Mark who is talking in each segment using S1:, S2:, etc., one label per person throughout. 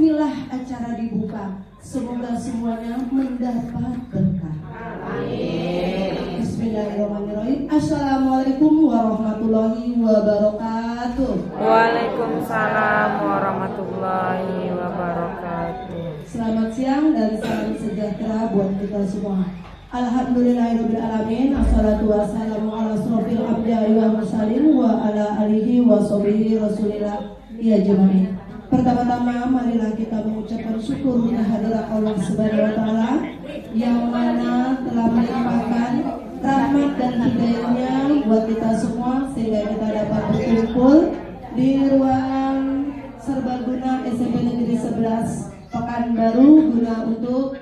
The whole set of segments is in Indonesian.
S1: Bismillah acara dibuka. Semoga semuanya mendapat berkah. Amin. Bismillahirrahmanirrahim. Assalamualaikum warahmatullahi wabarakatuh.
S2: Waalaikumsalam warahmatullahi wabarakatuh.
S1: Selamat siang dan salam sejahtera buat kita semua. Alhamdulillahirrahmanirrahim. Assalatu wassalamu ala asrofil anbiya'i wal mursalin wa ala alihi wa sahbihi rasulillah ya jemaah. Pertama-tama marilah kita mengucapkan syukur kehadirat Allah Subhanahu wa taala yang mana telah melimpahkan rahmat dan hidayahnya buat kita semua sehingga kita dapat berkumpul di ruang serbaguna SMP Negeri 11 Pekanbaru guna untuk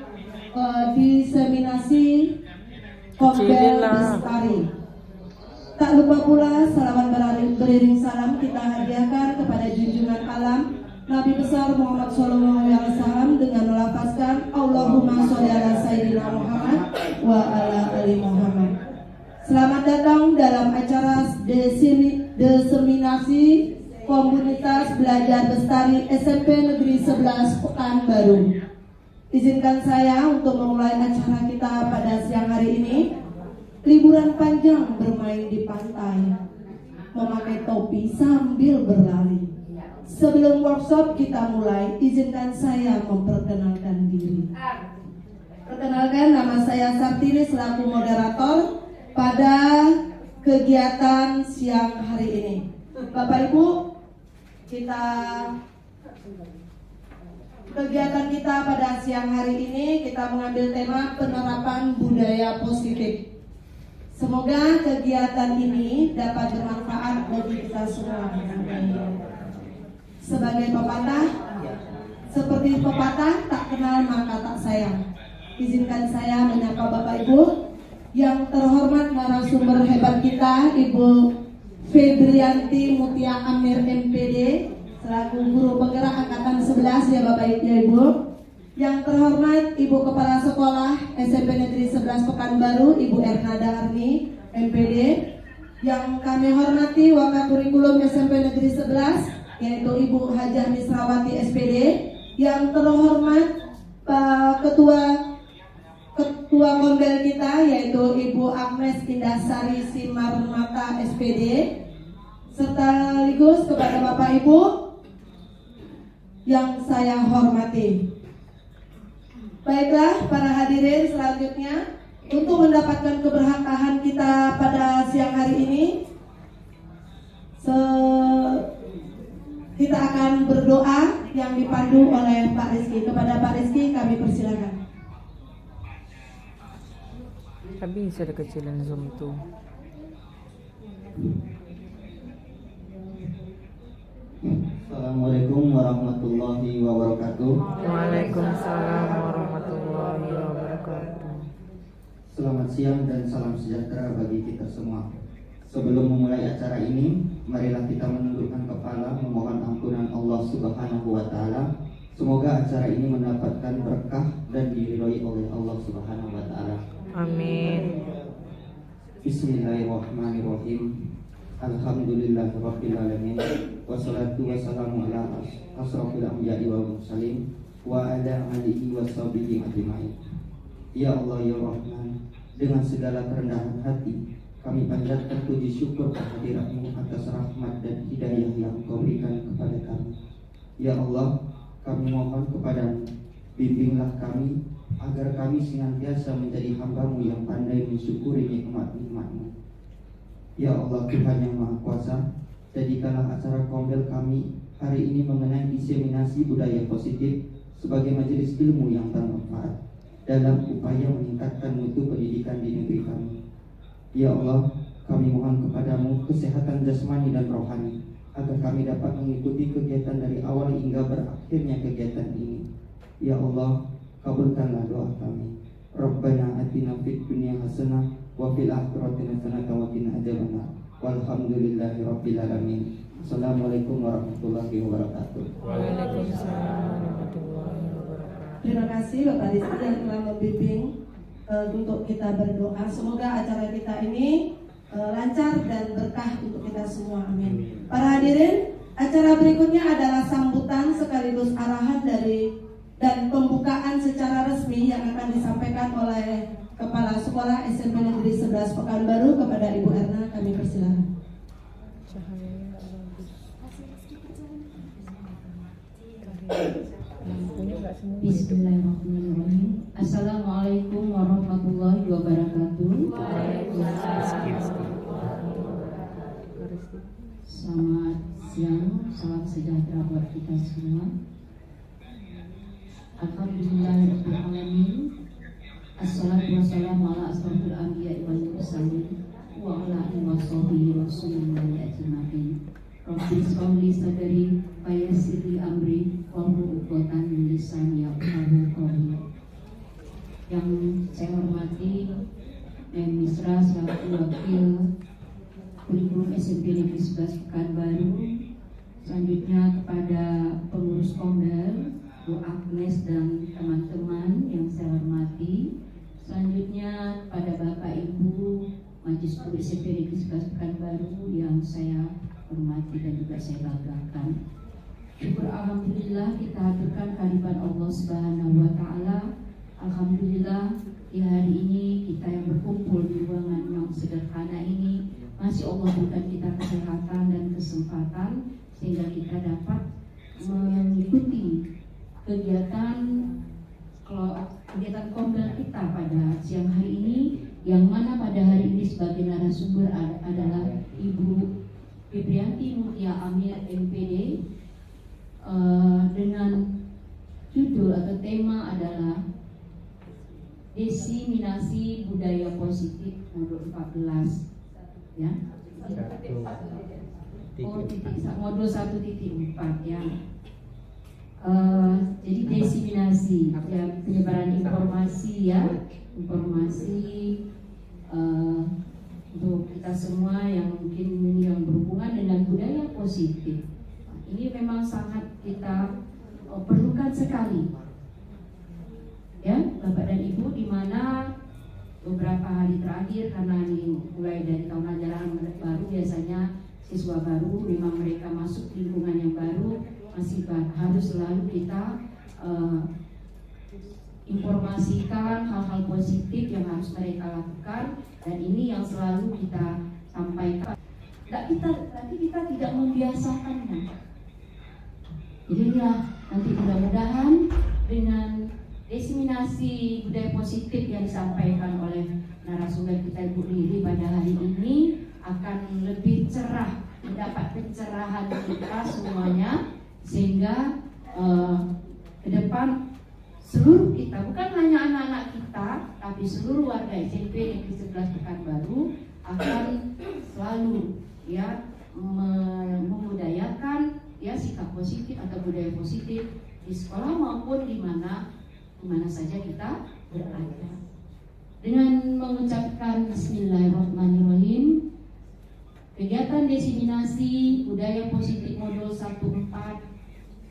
S1: diseminasi Kombel Bestari. Tak lupa pula salawat beriring salam kita hadiahkan kepada junjungan alam Nabi besar Muhammad Sallallahu Alaihi Wasallam dengan melafazkan Allahumma sholli ala Sayyidina Muhammad wa ala ali Muhammad. Selamat datang dalam acara diseminasi Komunitas Belajar Bestari SMP Negeri 11 Pekanbaru. Izinkan saya untuk memulai acara kita pada siang hari ini. Liburan panjang bermain di pantai, memakai topi sambil berlari. Sebelum workshop kita mulai, izinkan saya memperkenalkan diri. Perkenalkan, nama saya Sartini selaku moderator pada kegiatan siang hari ini. Bapak Ibu, kegiatan kita pada siang hari ini kita mengambil tema penerapan budaya positif. Semoga kegiatan ini dapat bermanfaat bagi kita semua. Sebagai pepatah, seperti pepatah tak kenal maka tak sayang. Izinkan saya menyapa Bapak Ibu yang terhormat narasumber hebat kita, Ibu Febrianti Mutia Amir MPD selaku guru penggerak angkatan 11 ya Bapak Ibu. Yang terhormat Ibu Kepala Sekolah SMP Negeri 11 Pekanbaru, Ibu Ernada Arni MPD. Yang kami hormati Wakakurikulum SMP Negeri 11 yaitu Ibu Hajah Misrawati SPD. Yang terhormat Pak Ketua Kombel kita yaitu Ibu Agnes Indasari Simarmata SPD, serta sekaligus kepada Bapak Ibu yang saya hormati. Baiklah para hadirin, selanjutnya untuk mendapatkan keberkahan kita pada siang hari ini, kita akan berdoa yang dipandu oleh Pak Rizky. Kepada Pak Rizky kami persilakan.
S2: Tapi bisa kecilan Zoom tuh.
S3: Assalamualaikum warahmatullahi wabarakatuh.
S2: Waalaikumsalam warahmatullahi wabarakatuh.
S3: Selamat siang dan salam sejahtera bagi kita semua. Sebelum memulai acara ini, marilah kita menundukkan kepala memohon ampunan Allah Subhanahu wa taala. Semoga acara ini mendapatkan berkah dan diridhoi oleh Allah Subhanahu wa taala.
S2: Amin.
S3: Bismillahirrahmanirrahim. Alhamdulillahirabbil alamin. Wassalatu wassalamu ala asrofil anbiya'i wal mursalin wa ala alihi washabihi ajmain. Ya Allah ya Rahman, dengan segala kerendahan hati kami panjatkan puji syukur kehadirat-Mu atas rahmat dan hidayah yang Kau berikan kepada kami. Ya Allah, kami mohon kepada-Mu, bimbinglah kami agar kami senantiasa menjadi hamba-Mu yang pandai mensyukuri nikmat-nikmat-Mu. Ya Allah Tuhan yang Maha Kuasa, jadikanlah acara Kombel kami hari ini mengenai diseminasi budaya positif sebagai majelis ilmu yang bermanfaat dalam upaya meningkatkan mutu pendidikan di negeri kami. Ya Allah, kami mohon kepada-Mu kesehatan jasmani dan rohani agar kami dapat mengikuti kegiatan dari awal hingga berakhirnya kegiatan ini. Ya Allah, kabulkanlah doa kami. Rabbana atina fid dunya hasanah wa fil akhirati hasanah wa qina adzabannar. Walhamdulillahirabbil alamin. Assalamualaikum warahmatullahi wabarakatuh.
S2: Waalaikumsalam warahmatullahi wabarakatuh.
S1: Terima kasih Bapak Rizky yang telah membimbing untuk kita berdoa. Semoga acara kita ini lancar dan berkah untuk kita semua. Amin. Para hadirin, acara berikutnya adalah sambutan sekaligus arahan dari dan pembukaan secara resmi yang akan disampaikan oleh Kepala Sekolah SMP Negeri 11 Pekanbaru kepada Ibu Erna, kami persilakan.
S2: Cahayanya nggak bagus. Lampunya nggak semua.
S4: Bismillahirrahmanirrahim. Assalamualaikum warahmatullahi wabarakatuh. Selamat siang, salam sejahtera buat kita semua. Alhamdulillahirrahmanirrahim. Assalatu wassalamu ala asrofil anbiya'i wal mursalin wa ala alihi wa sahbihi rasulillahi ajma'in. Rabbi sholli sadri wa yassir li amri wa hlul 'uqdatam min lisani yafqahu qawli. Yang saya hormati Mem Misra selaku Wakil Kurikulum SMP Negeri 11 Pekanbaru. Selanjutnya kepada pengurus Kombel, Bu Agnes dan teman-teman yang saya hormati. Selanjutnya pada Bapak Ibu Majelis Guru SMP Negeri 11 Pekanbaru yang saya hormati dan juga saya banggakan. Syukur alhamdulillah kita haturkan kehadiran Allah Subhanahu wa taala. Alhamdulillah di hari ini kita yang berkumpul di ruangan yang sederhana ini masih Allah berikan kita kesehatan dan kesempatan sehingga kita dapat mengikuti kegiatan Kombel kita pada siang hari ini, yang mana pada hari ini sebagai narasumber adalah Ibu Febrianti Mutia Amir MPD, dengan judul atau tema adalah Diseminasi Budaya Positif Modul 14, ya. Modul 1.4 ya. Jadi diseminasi ya, penyebaran informasi ya, informasi untuk kita semua yang mungkin yang berhubungan dengan budaya positif. Ini memang sangat kita perlukan sekali ya Bapak dan Ibu, di mana beberapa hari terakhir karena ini mulai dari tahun ajaran baru, biasanya siswa baru memang mereka masuk di lingkungan yang baru, masih harus selalu kita informasikan hal-hal positif yang harus mereka lakukan, dan ini yang selalu kita sampaikan. Nanti kita tidak membiasakannya. Jadi ya nanti mudah-mudahan dengan diseminasi budaya positif yang disampaikan oleh narasumber kita Ibu Riri pada hari ini akan lebih cerah, mendapat pencerahan kita semuanya, sehingga ke depan seluruh kita, bukan hanya anak-anak kita, tapi seluruh warga SMP Negeri 11 Pekanbaru akan selalu ya membudayakan ya sikap positif atau budaya positif di sekolah maupun di mana saja kita berada. Dengan mengucapkan Bismillahirrahmanirrahim, kegiatan diseminasi budaya positif modul 1.4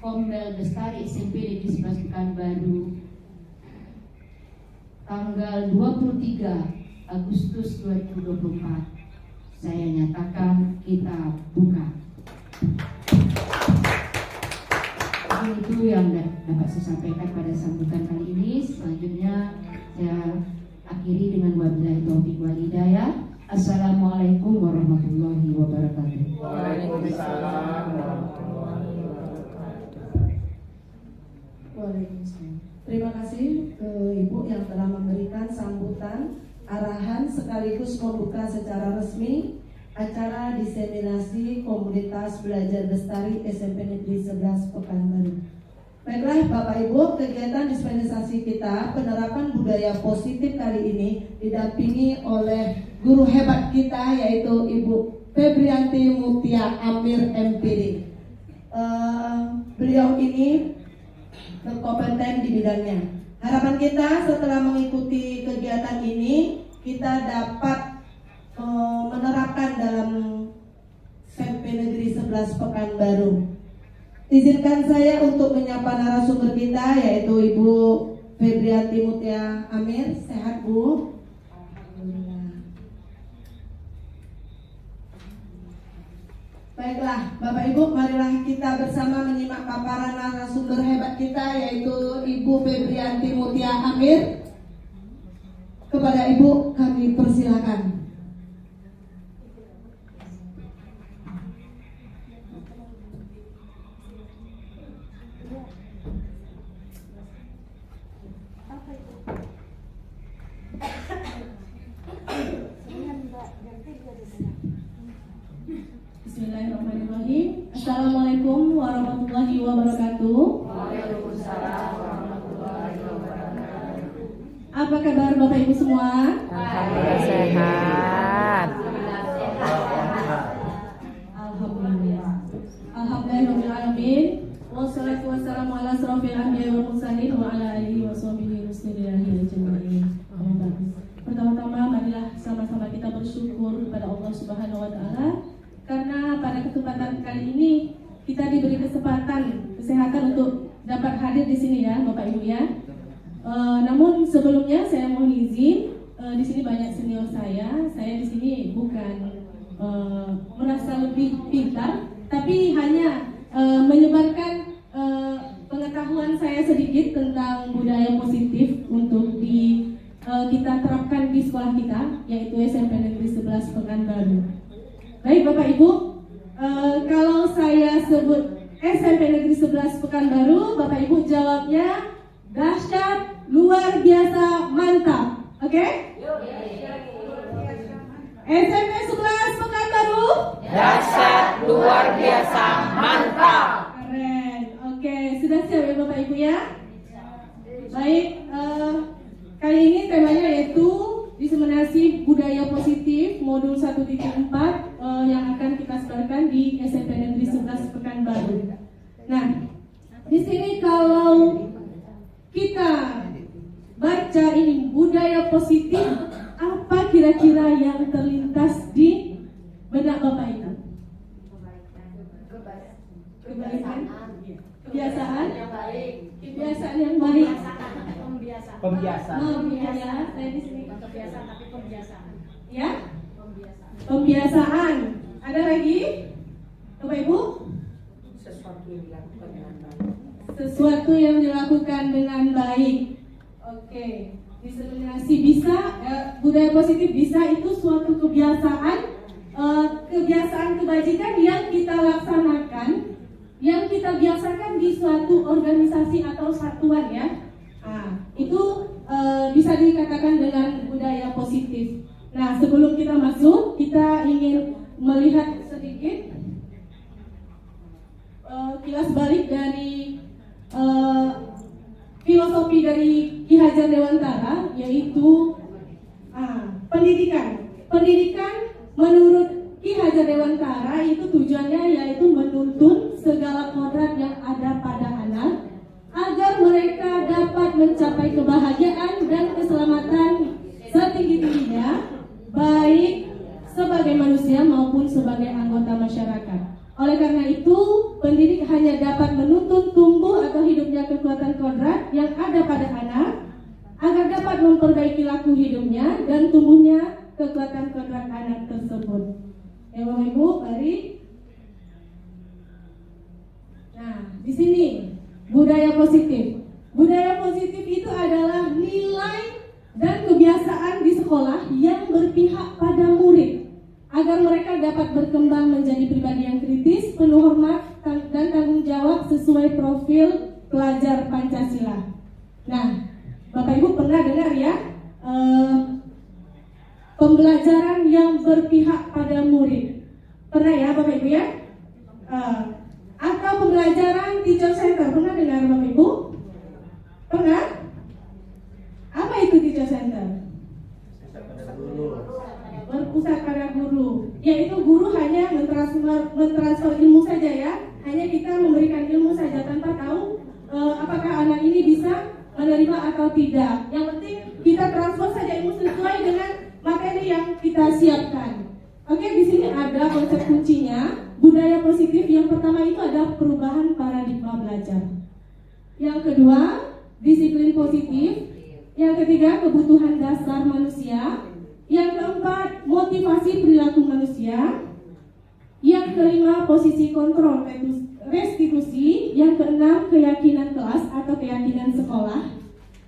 S4: Kombel Bestari SMP Negeri 11 Pekanbaru tanggal 23 Agustus 2024 saya nyatakan kita buka. Itu yang dapat saya sampaikan pada sambutan kali ini. Selanjutnya saya akhiri dengan wabillahi taufiq wal hidayah. Assalamualaikum warahmatullahi wabarakatuh.
S2: Waalaikumsalam warahmatullahi wabarakatuh.
S1: Waalaikumsalam. Terima kasih ke Ibu yang telah memberikan sambutan, arahan sekaligus membuka secara resmi acara diseminasi komunitas belajar bestari SMP Negeri 11 Pekanbaru. Baiklah Bapak Ibu, kegiatan dispensasi kita penerapan budaya positif kali ini didampingi oleh guru hebat kita yaitu Ibu Febrianti Mutia Amir MPD. Beliau ini berkompeten di bidangnya. Harapan kita setelah mengikuti kegiatan ini kita dapat menerapkan dalam SMP Negeri 11 Pekanbaru. Izinkan saya untuk menyapa narasumber kita yaitu Ibu Febrianti Mutia Amir. Sehat Bu? Alhamdulillah. Baiklah, Bapak Ibu, marilah kita bersama menyimak paparan narasumber hebat kita, yaitu Ibu Febrianti Mutia Amir. Kepada Ibu kami persilakan.
S5: Bismillahirrahmanirrahim. Assalamualaikum warahmatullahi wabarakatuh.
S2: Waalaikumsalam warahmatullahi wabarakatuh.
S5: Apa kabar Bapak Ibu semua?
S2: Alhamdulillah sehat.
S5: Alhamdulillah. Alhamdulillahirrahmanirrahim. Wassalatu wassalamu ala asrofil anbiya'i wal mursalin wa ala alihi wa sahbihi waslillahi ajma'in. Pertama-tama marilah sama-sama kita bersyukur kepada Allah Subhanahu wa taala karena pada kesempatan kali ini kita diberi kesempatan kesehatan untuk dapat hadir di sini ya Bapak Ibu ya. Namun sebelumnya saya mohon izin, di sini banyak senior saya di sini bukan merasa lebih pintar, tapi hanya menyebarkan pengetahuan saya sedikit tentang budaya positif untuk kita terapkan di sekolah kita, yaitu SMP Negeri 11 Pekanbaru. Baik Bapak Ibu, kalau saya sebut SMP Negeri 11 Pekanbaru, Bapak Ibu jawabnya dahsyat, luar biasa, mantap. Oke? SMP 11 Pekanbaru
S2: Dahsyat, luar biasa, mantap.
S5: keren. Oke, sudah siap ya Bapak Ibu ya? Baik, kali ini temanya yaitu diseminasi budaya positif modul 1.4 yang akan kita sebarkan di SMP Negeri 11 Pekanbaru. Nah, di sini kalau kita baca ini budaya positif, apa kira-kira yang terlintas di benak Bapak itu? Kebaikan, kebiasaan yang baik.
S6: Pembiasaan.
S5: Ya, saya di sini
S6: Kebiasaan tapi pembiasaan.
S5: ya. Pembiasaan. Ada lagi? Bapak Ibu?
S6: Sesuatu yang dilakukan dengan baik.
S5: Sesuatu yang dilakukan dengan baik. Oke. Diseminasi bisa, budaya positif bisa itu suatu kebiasaan, kebiasaan kebajikan yang kita laksanakan, yang kita biasakan di suatu organisasi atau satuan ya. Nah, itu bisa dikatakan dengan budaya positif. Nah, sebelum kita masuk, kita ingin melihat sedikit kilas balik dari filosofi dari Ki Hajar Dewantara, yaitu pendidikan. Pendidikan menurut Ki Hajar Dewantara itu tujuannya yaitu menuntun segala kodrat yang ada pada anak agar mereka dapat mencapai kebahagiaan dan keselamatan setinggi-tingginya, baik sebagai manusia maupun sebagai anggota masyarakat. Oleh karena itu, pendidik hanya dapat menuntun tumbuh atau hidupnya kekuatan kodrat yang ada pada anak agar dapat memperbaiki laku hidupnya dan tumbuhnya kekuatan kodrat anak tersebut. Ya Bapak Ibu, mari. Nah, di sini budaya positif. Budaya positif itu adalah nilai dan kebiasaan di sekolah yang berpihak pada murid agar mereka dapat berkembang menjadi pribadi yang kritis, penuh hormat dan tanggung jawab sesuai profil pelajar Pancasila. Nah, Bapak Ibu pernah dengar ya pembelajaran yang berpihak pada murid? Pernah ya Bapak Ibu ya? Atau pembelajaran teacher center, pernah dengar Bapak Ibu? Pernah? Apa itu teacher center? Berpusat pada guru, yaitu guru hanya mentransfer ilmu saja ya, hanya kita memberikan ilmu saja tanpa tahu apakah anak ini bisa menerima atau tidak. Yang penting kita transfer saja ilmu sesuai dengan materi yang kita siapkan. Oke, di sini ada konsep kuncinya. Budaya positif yang pertama itu adalah perubahan paradigma belajar. Yang kedua, disiplin positif. Yang ketiga, kebutuhan dasar manusia. Yang keempat, motivasi perilaku manusia. Yang kelima, posisi kontrol restitusi. Yang keenam, keyakinan kelas atau keyakinan sekolah.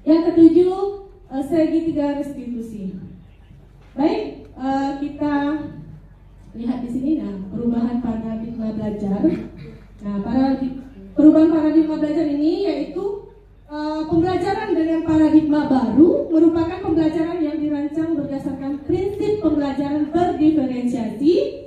S5: Yang ketujuh, segitiga restitusi. Baik, kita lihat di sini. Nah, perubahan paradigma belajar. Nah, perubahan paradigma belajar ini yaitu pembelajaran dengan paradigma baru merupakan pembelajaran yang dirancang berdasarkan prinsip pembelajaran berdiferensiasi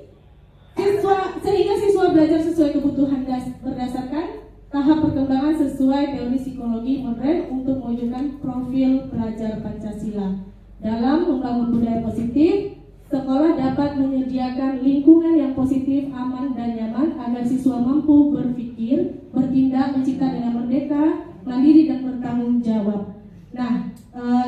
S5: sehingga siswa belajar sesuai kebutuhan berdasarkan tahap perkembangan sesuai teori psikologi modern untuk mewujudkan profil pelajar Pancasila. Dalam membangun budaya positif, sekolah dapat menyediakan lingkungan yang positif, aman, dan nyaman agar siswa mampu berpikir, bertindak, mencipta dengan merdeka, mandiri, dan bertanggung jawab. Nah,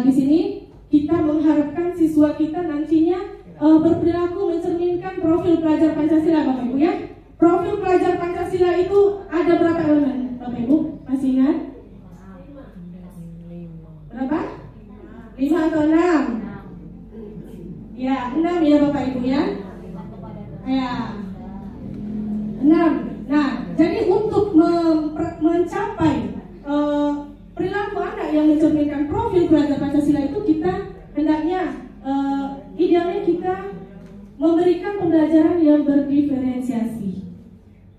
S5: di sini kita mengharapkan siswa kita nantinya berperilaku mencerminkan profil pelajar Pancasila, Bapak Ibu ya. Profil pelajar Pancasila itu ada berapa elemen, Bapak Ibu? Masih ingat? Berapa? 5 atau 6? Ya, 6 ya Bapak Ibu ya. Ya, 6. Nah, jadi untuk mencapai perilaku anak yang mencerminkan profil pelajar Pancasila itu kita hendaknya idealnya kita memberikan pembelajaran yang berdiferensiasi.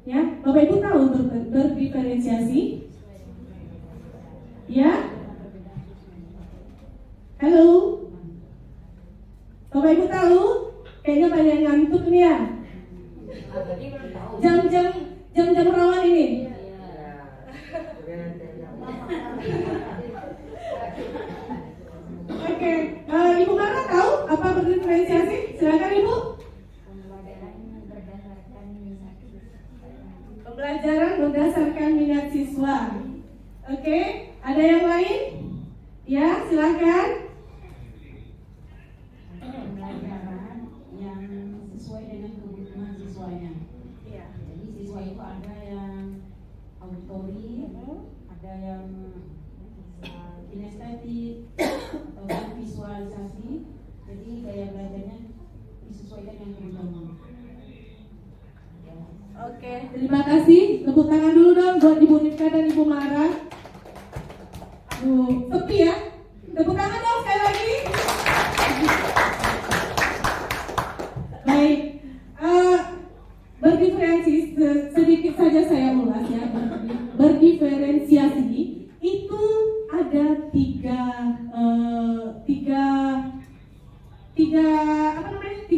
S5: Ya, Bapak Ibu tahu berdiferensiasi? Ya? Halo? Bapak Ibu tahu? Kayaknya banyak yang ngantuk nih ya. Jam-jam rawan ini. Oke, Ibu Mara tahu apa berdiferensiasi? Silakan Ibu. Pembelajaran berdasarkan minat siswa. Oke, ada yang lain? Ya, silakan.
S4: Pembelajaran yang sesuai dengan kebutuhan siswanya. Jadi siswa itu ada yang auditory, ada yang kinestetik atau visualisasi. Jadi gaya belajarnya disesuaikan dengan kebutuhan.
S5: Oke, terima kasih. Tepuk tangan dulu dong buat Ibu Nifka dan Ibu Mara. Sepi ya. Tepuk tangan dong sekali lagi. Baik, berdiferensiasi sedikit saja saya ulas ya. Berdiferensiasi itu ada tiga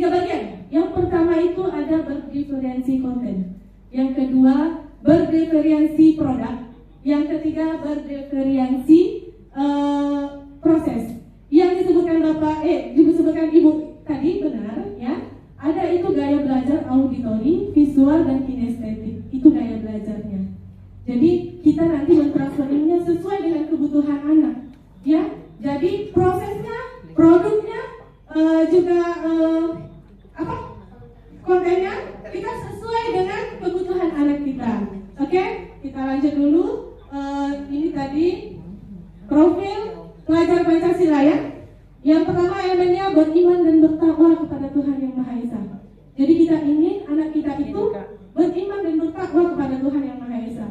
S5: bagian. Yang pertama itu ada berdiferensi konten. Yang kedua berdiferensi produk. Yang ketiga berdiferensi proses. Yang disebutkan Ibu tadi benar ya. Ada itu gaya belajar auditori, visual, dan kinestetik. Itu gaya belajarnya. Jadi kita nanti mentransferinya sesuai dengan kebutuhan anak. Ya, jadi prosesnya, produknya juga kontennya kita sesuai dengan kebutuhan anak kita. Oke, kita lanjut dulu. Ini tadi profil pelajar Pancasila ya. Yang pertama elemennya beriman dan bertakwa kepada Tuhan Yang Maha Esa. Jadi kita ingin anak kita itu beriman dan bertakwa kepada Tuhan Yang Maha Esa.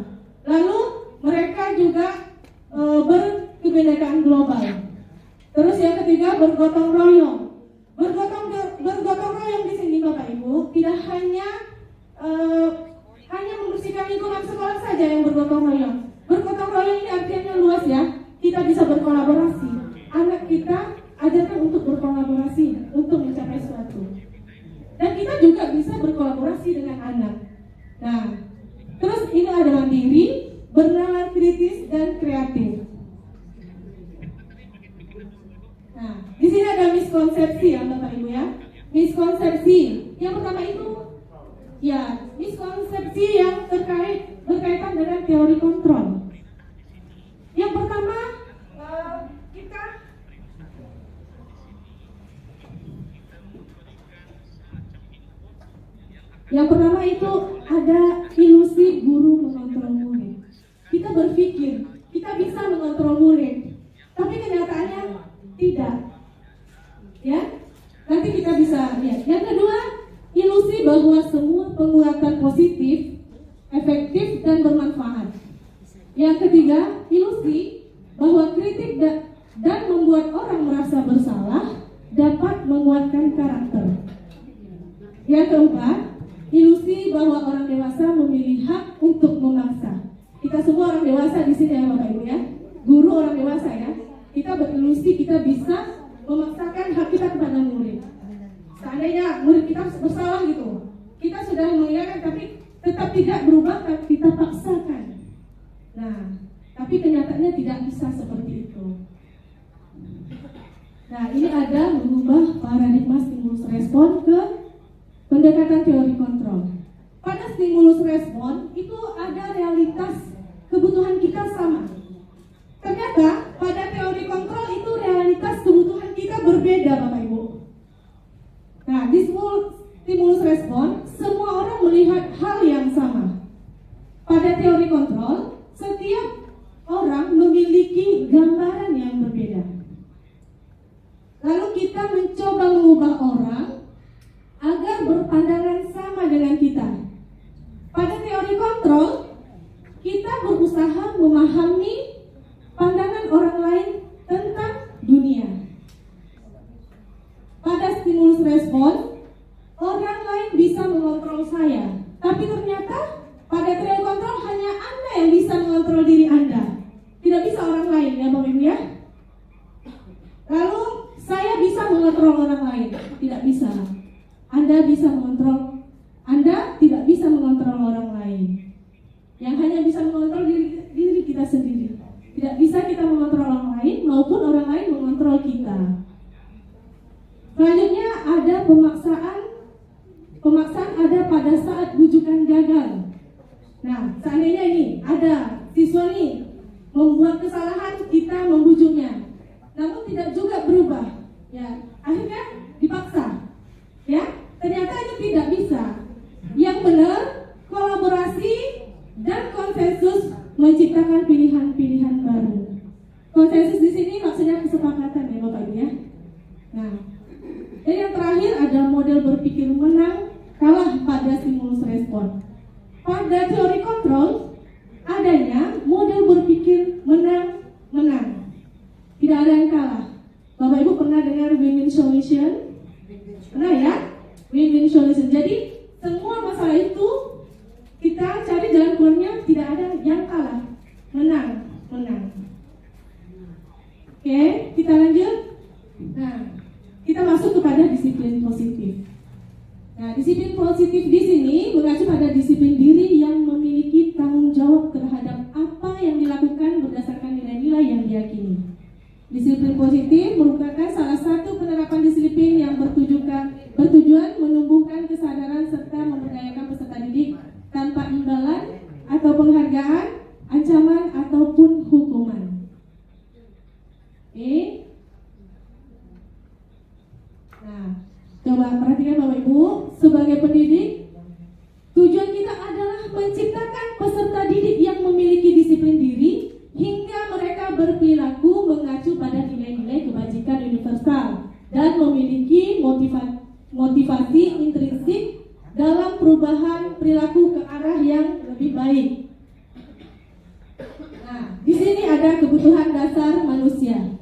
S5: Lalu mereka juga berkebinekaan global. Terus yang ketiga bergotong royong. Bergotong royong di sini Bapak Ibu tidak hanya membersihkan lingkungan sekolah saja yang bergotong royong. Bergotong royong ini artinya luas ya. Kita bisa berkolaborasi. Anak kita ajarkan untuk berkolaborasi untuk mencapai sesuatu. Dan kita juga bisa berkolaborasi dengan anak. Nah, terus ini ada mandiri, bernalar kritis, dan kreatif. Nah, di sini ada miskonsepsi ya Bapak Ibu ya. Miskonsepsi. Yang pertama itu ya, miskonsepsi yang berkaitan dengan teori kontrol. Yang pertama Yang pertama itu ada ilusi guru mengontrol murid. Kita berpikir kita bisa mengontrol murid, tapi kenyataannya tidak. Ya, nanti kita bisa lihat. Yang kedua, ilusi bahwa semua keempat, ilusi bahwa orang dewasa memiliki hak untuk memaksa. Kita semua orang dewasa di sini ya Bapak Ibu ya. Guru orang dewasa ya. Kita berilusi kita bisa memaksakan hak kita kepada murid. Seandainya murid kita bersalah gitu, kita sudah mengingatkan tapi tetap tidak berubah, kita paksakan. Nah, tapi kenyataannya tidak bisa seperti itu. Nah, ini ada mengubah paradigma stimulus respon ke pendekatan teori kontrol. Pada stimulus respon itu ada realitas kebutuhan kita sama. Ternyata pada teori kontrol itu realitas kebutuhan kita berbeda Bapak Ibu. Nah, di stimulus respon semua orang melihat hal yang sama. Pada teori kontrol setiap orang memiliki gambaran yang berbeda. Lalu kita mencoba mengubah orang agar berpandangan sama dengan kita. Pada teori kontrol, kita berusaha memahami pandangan orang lain tentang dunia. Pada stimulus respon, orang lain bisa mengontrol saya. Tapi ternyata pada teori kontrol hanya Anda yang bisa mengontrol diri Anda. Tidak bisa orang lain ya Bapak Ibu ya. Lalu saya bisa mengontrol orang lain. Tidak bisa. Anda bisa mengontrol, Anda tidak bisa mengontrol orang lain. Yang hanya bisa mengontrol diri kita sendiri. Tidak bisa kita mengontrol orang lain maupun orang lain mengontrol kita. Selanjutnya ada pemaksaan. Pemaksaan ada pada saat bujukan gagal. Nah, seandainya ini ada siswa nih membuat kesalahan, kita membujuknya, namun tidak juga berubah. Ya, akhirnya dipaksa. Ya, ternyata itu tidak bisa. Yang benar kolaborasi dan konsensus menciptakan pilihan-pilihan baru. Konsensus di sini maksudnya kesepakatan ya Bapak Ibu ya. Nah, dan yang terakhir ada model berpikir menang kalah pada stimulus respon. Pada teori kontrol adanya model berpikir menang-menang. Tidak ada yang kalah. Bapak Ibu pernah dengar win-win solution? Pernah ya? Win-win solution. Jadi semua masalah itu kita cari jalan keluarnya, tidak ada yang kalah. Menang. Oke, kita lanjut. Nah, kita masuk kepada disiplin positif. Nah, disiplin positif di sini mengacu pada disiplin diri yang memiliki tanggung jawab terhadap apa yang dilakukan berdasarkan nilai-nilai yang diyakini. Disiplin positif merupakan salah satu penerapan disiplin yang bertujuan menumbuhkan kesadaran serta memberdayakan peserta didik tanpa imbalan atau penghargaan, ancaman ataupun hukuman. Oke. Nah, coba perhatikan Bapak Ibu, sebagai pendidik, tujuan kita adalah menciptakan peserta didik yang memiliki disiplin diri hingga mereka berperilaku mengacu pada nilai-nilai kebajikan universal dan memiliki motivasi intrinsik dalam perubahan perilaku ke arah yang lebih baik. Nah, di sini ada kebutuhan dasar manusia.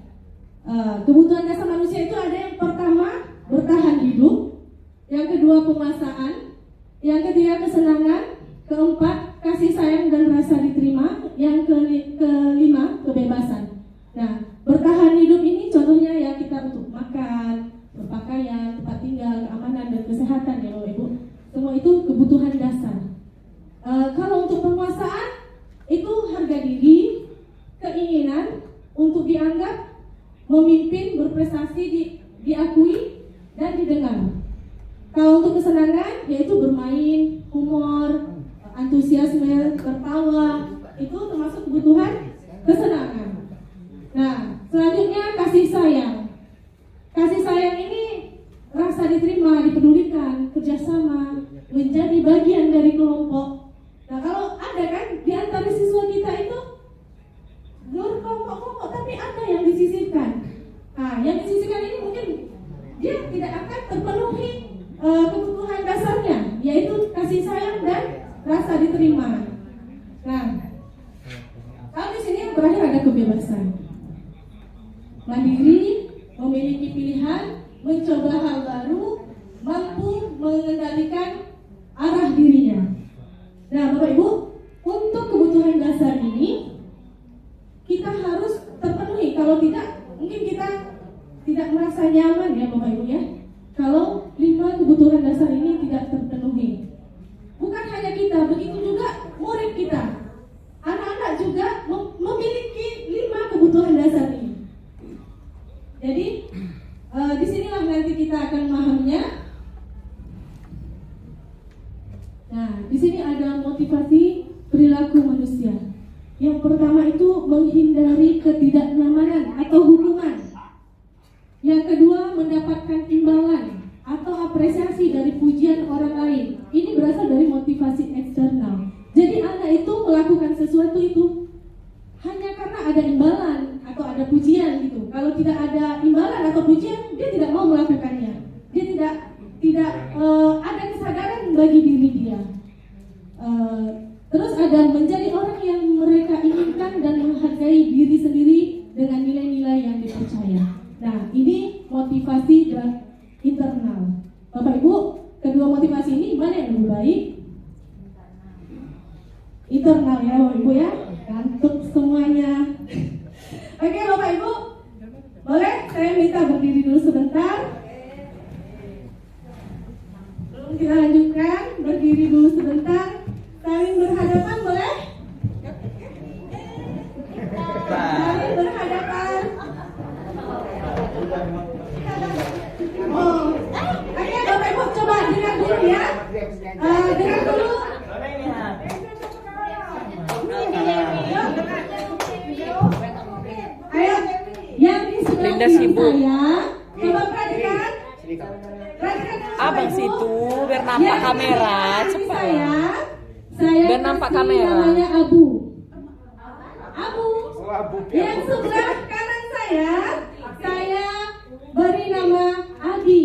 S5: Kebutuhan dasar manusia itu ada yang pertama bertahan hidup, yang kedua penguasaan, yang ketiga kesenangan, keempat kasih sayang dan rasa diterima, yang kelima kebebasan. Nah, bertahan hidup ini contohnya ya kita untuk makan, berpakaian, tempat tinggal, keamanan dan kesehatan ya Bapak Ibu. Semua itu kebutuhan dasar. Kalau untuk penguasaan itu harga diri, keinginan untuk dianggap memimpin, berprestasi, diakui dan didengar. Kalau untuk kesenangan yaitu bermain, humor, antusiasme, tertawa, itu termasuk kebutuhan kesenangan. Nah, selanjutnya kasih sayang. Kasih sayang ini rasa diterima, dipedulikan, kerjasama, menjadi bagian dari kelompok. Nah, kalau ada kan di antara siswa kita itu berkelompok-kelompok, tapi ada yang disisihkan. Nah, yang disisihkan ini mungkin dia tidak akan terpenuhi kebutuhan dasarnya, yaitu kasih sayang dan rasa diterima. Nah, kalau di sini yang terakhir ada kebebasan. Mandiri, memiliki pilihan, mencoba hal baru, mampu mengendalikan arah dirinya. Nah, Bapak Ibu, untuk kebutuhan dasar ini kita harus terpenuhi. Kalau tidak, mungkin kita tidak merasa nyaman ya Bapak Ibu ya. Kalau 5 kebutuhan dasar ini tidak terpenuhi. Bukan hanya kita, begitu juga murid kita. Anak-anak juga memiliki 5 kebutuhan dasar ini. Jadi disinilah nanti kita akan memahaminya. Nah, di sini ada motivasi perilaku manusia. Yang pertama itu menghindari ketidaknyamanan atau hukuman. Yang kedua, mendapatkan imbalan atau apresiasi dari pujian orang lain. Ini berasal dari motivasi eksternal. Jadi anak itu melakukan sesuatu itu hanya karena ada imbalan atau ada pujian gitu. Kalau tidak ada imbalan atau pujian, dia tidak mau melakukannya. Dia tidak ada kesadaran bagi diri dia. Terus ada menjadi orang yang mereka inginkan dan menghargai diri sendiri dengan nilai-nilai yang dipercaya. Nah, ini motivasi internal. Bapak Ibu, kedua motivasi ini mana yang lebih baik? Internal ya Bapak Ibu ya. Kantuk semuanya. Oke Bapak Ibu, boleh saya minta berdiri dulu sebentar. Belum kita lanjutkan, berdiri dulu sebentar. Saling berhadapan boleh? Saling berhadapan. Oh, oke Bapak Ibu coba dengar dulu ya. Dengar dulu. Ayo, yang di sebelah
S2: Linda
S5: kiri
S2: sibuk.
S5: saya, coba perhatikan.
S2: Abang situ biar nampak kamera, cepat.
S5: Saya
S2: Biar nampak
S5: kasih
S2: kamera.
S5: namanya Abu. Yang sebelah kanan saya beri nama Abi.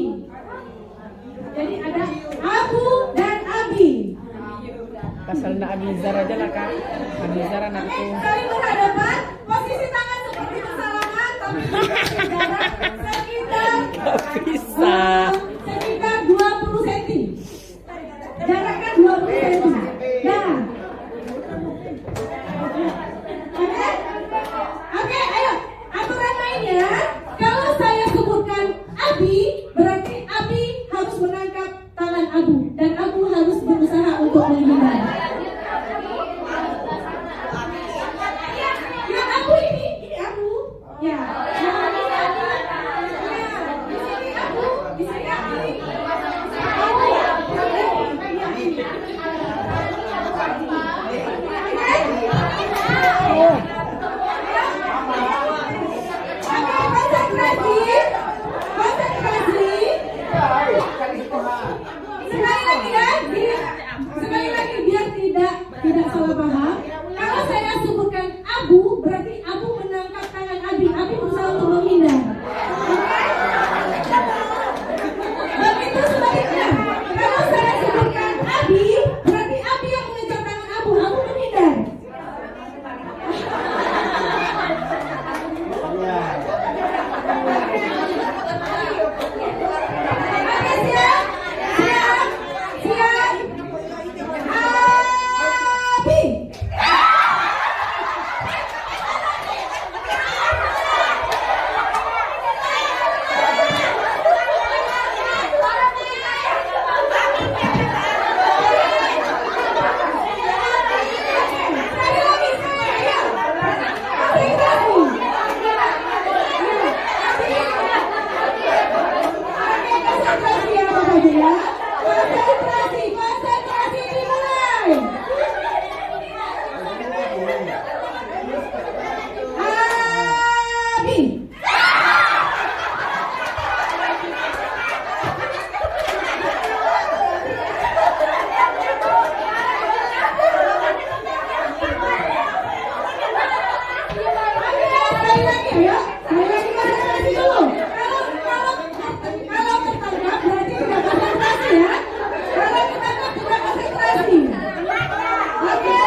S5: Jadi ada Abu dan Abi.
S2: Pasal nak Abizar aja lah kak. Abizar anakku.
S5: Saling berhadapan, posisi tangan seperti bersalaman, tapi jarak
S2: Bisa.
S5: sekitar 20 cm. Jaraknya 20 cm. Nah, oke, ayo. Aturan mainnya, kalau saya sebutkan Abi, berarti Abi harus menangkap tangan Abu dan Abu harus berusaha untuk menghindar. Ya Abu ini Abu. Ya. Di sini Abu, di sini Abi. Konsentrasi. Sekali lagi biar tidak salah paham. Kalau saya sebutkan Abu, berarti Abu menangkap tangan Abi. Abi berusaha untuk menghindar. Begitu sebaliknya. Kalau saya sebutkan Abi, berarti Abi yang mengejar tangan Abu. Abu menghindar. Oke, siap? Siap? Abi. Sekali lagi, saya. Konsentrasi ya Bapak Ibu ya. Konsentrasi dimulai. Abi. Sekali lagi ya. Sekali lagi konsentrasi dulu. Kalau tertangkap berarti tidak konsentrasi ya. Kalau tertangkap tidak konsentrasi. Oke,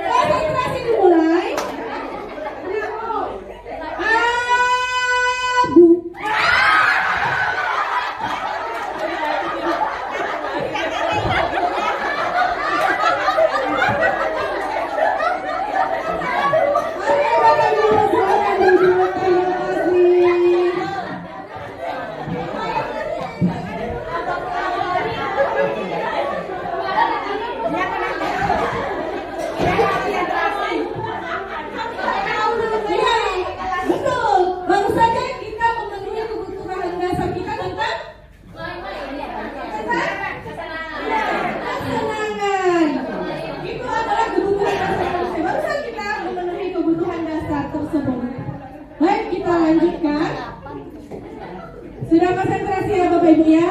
S5: konsentrasi dimulai. Abu. lanjutkan. Sudah konsentrasi ya Bapak Ibu ya?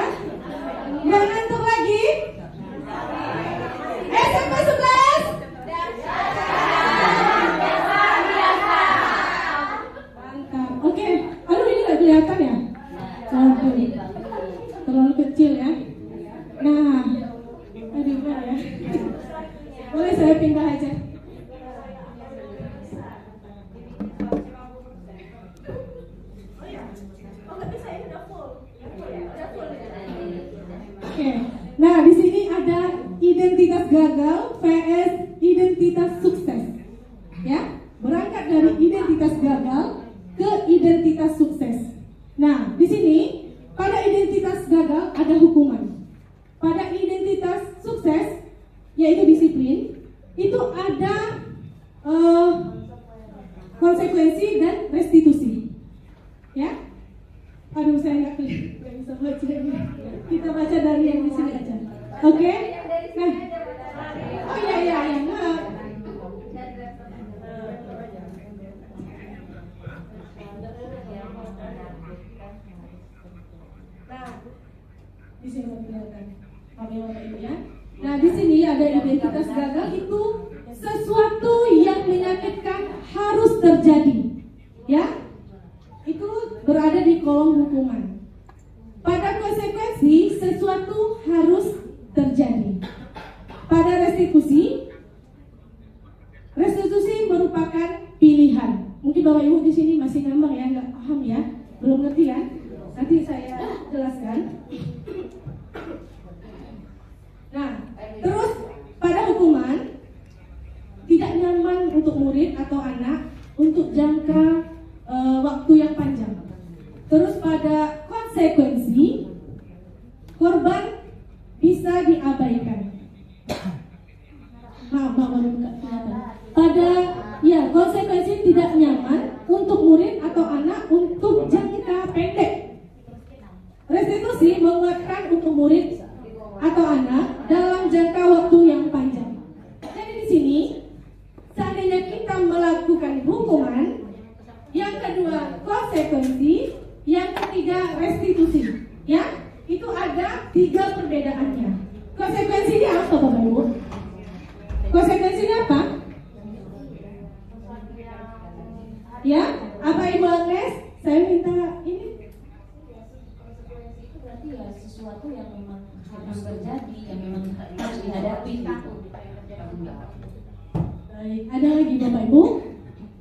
S5: Nggak ngantuk lagi? SMP 11? Mantap. Oke. Aduh, ini nggak kelihatan ya? Waduh. Terlalu kecil ya. Nah, aduh ya. Boleh saya pindah aja. Oke. Nah, di sini ada identitas gagal vs identitas sukses. Ya, berangkat dari identitas gagal ke identitas sukses. Nah, di sini pada identitas gagal ada hukuman. Pada identitas sukses yaitu disiplin, itu ada konsekuensi dan restitusi. Ya, aduh saya nggak bisa baca ini. Kita baca dari yang di sini aja. Oke? Nah, oh iya. Nah. Di sini kelihatan. Bapak Ibu ya. Nah, di sini ada identitas gagal itu sesuatu yang menyakitkan harus terjadi. Ya. Itu berada di kolom hukuman. Pada konsekuensi sesuatu harus terjadi. Pada restitusi merupakan pilihan. Mungkin Bapak Ibu di sini masih ngambang ya, nggak paham ya, belum ngerti ya. Nanti saya jelaskan. Nah, terus pada hukuman tidak nyaman untuk murid atau anak untuk jangka waktu yang panjang. Terus pada konsekuensi korban bisa diabaikan. Maaf, baru buka kelihatan. Pada konsekuensi tidak nyaman untuk murid atau anak untuk jangka pendek. Restitusi menguatkan untuk murid atau anak dalam jangka waktu yang panjang. Jadi di sini seandainya kita melakukan hukuman, yang kedua konsekuensi, yang ketiga restitusi, ya itu ada 3 perbedaannya. Konsekuensinya apa Bapak Ibu? Konsekuensinya apa? Ya, apa Ibu Agnes? Saya minta ini.
S4: Konsekuensi itu berarti ya sesuatu yang memang harus terjadi, yang memang harus dihadapi gitu.
S5: Baik, ada lagi Bapak Ibu?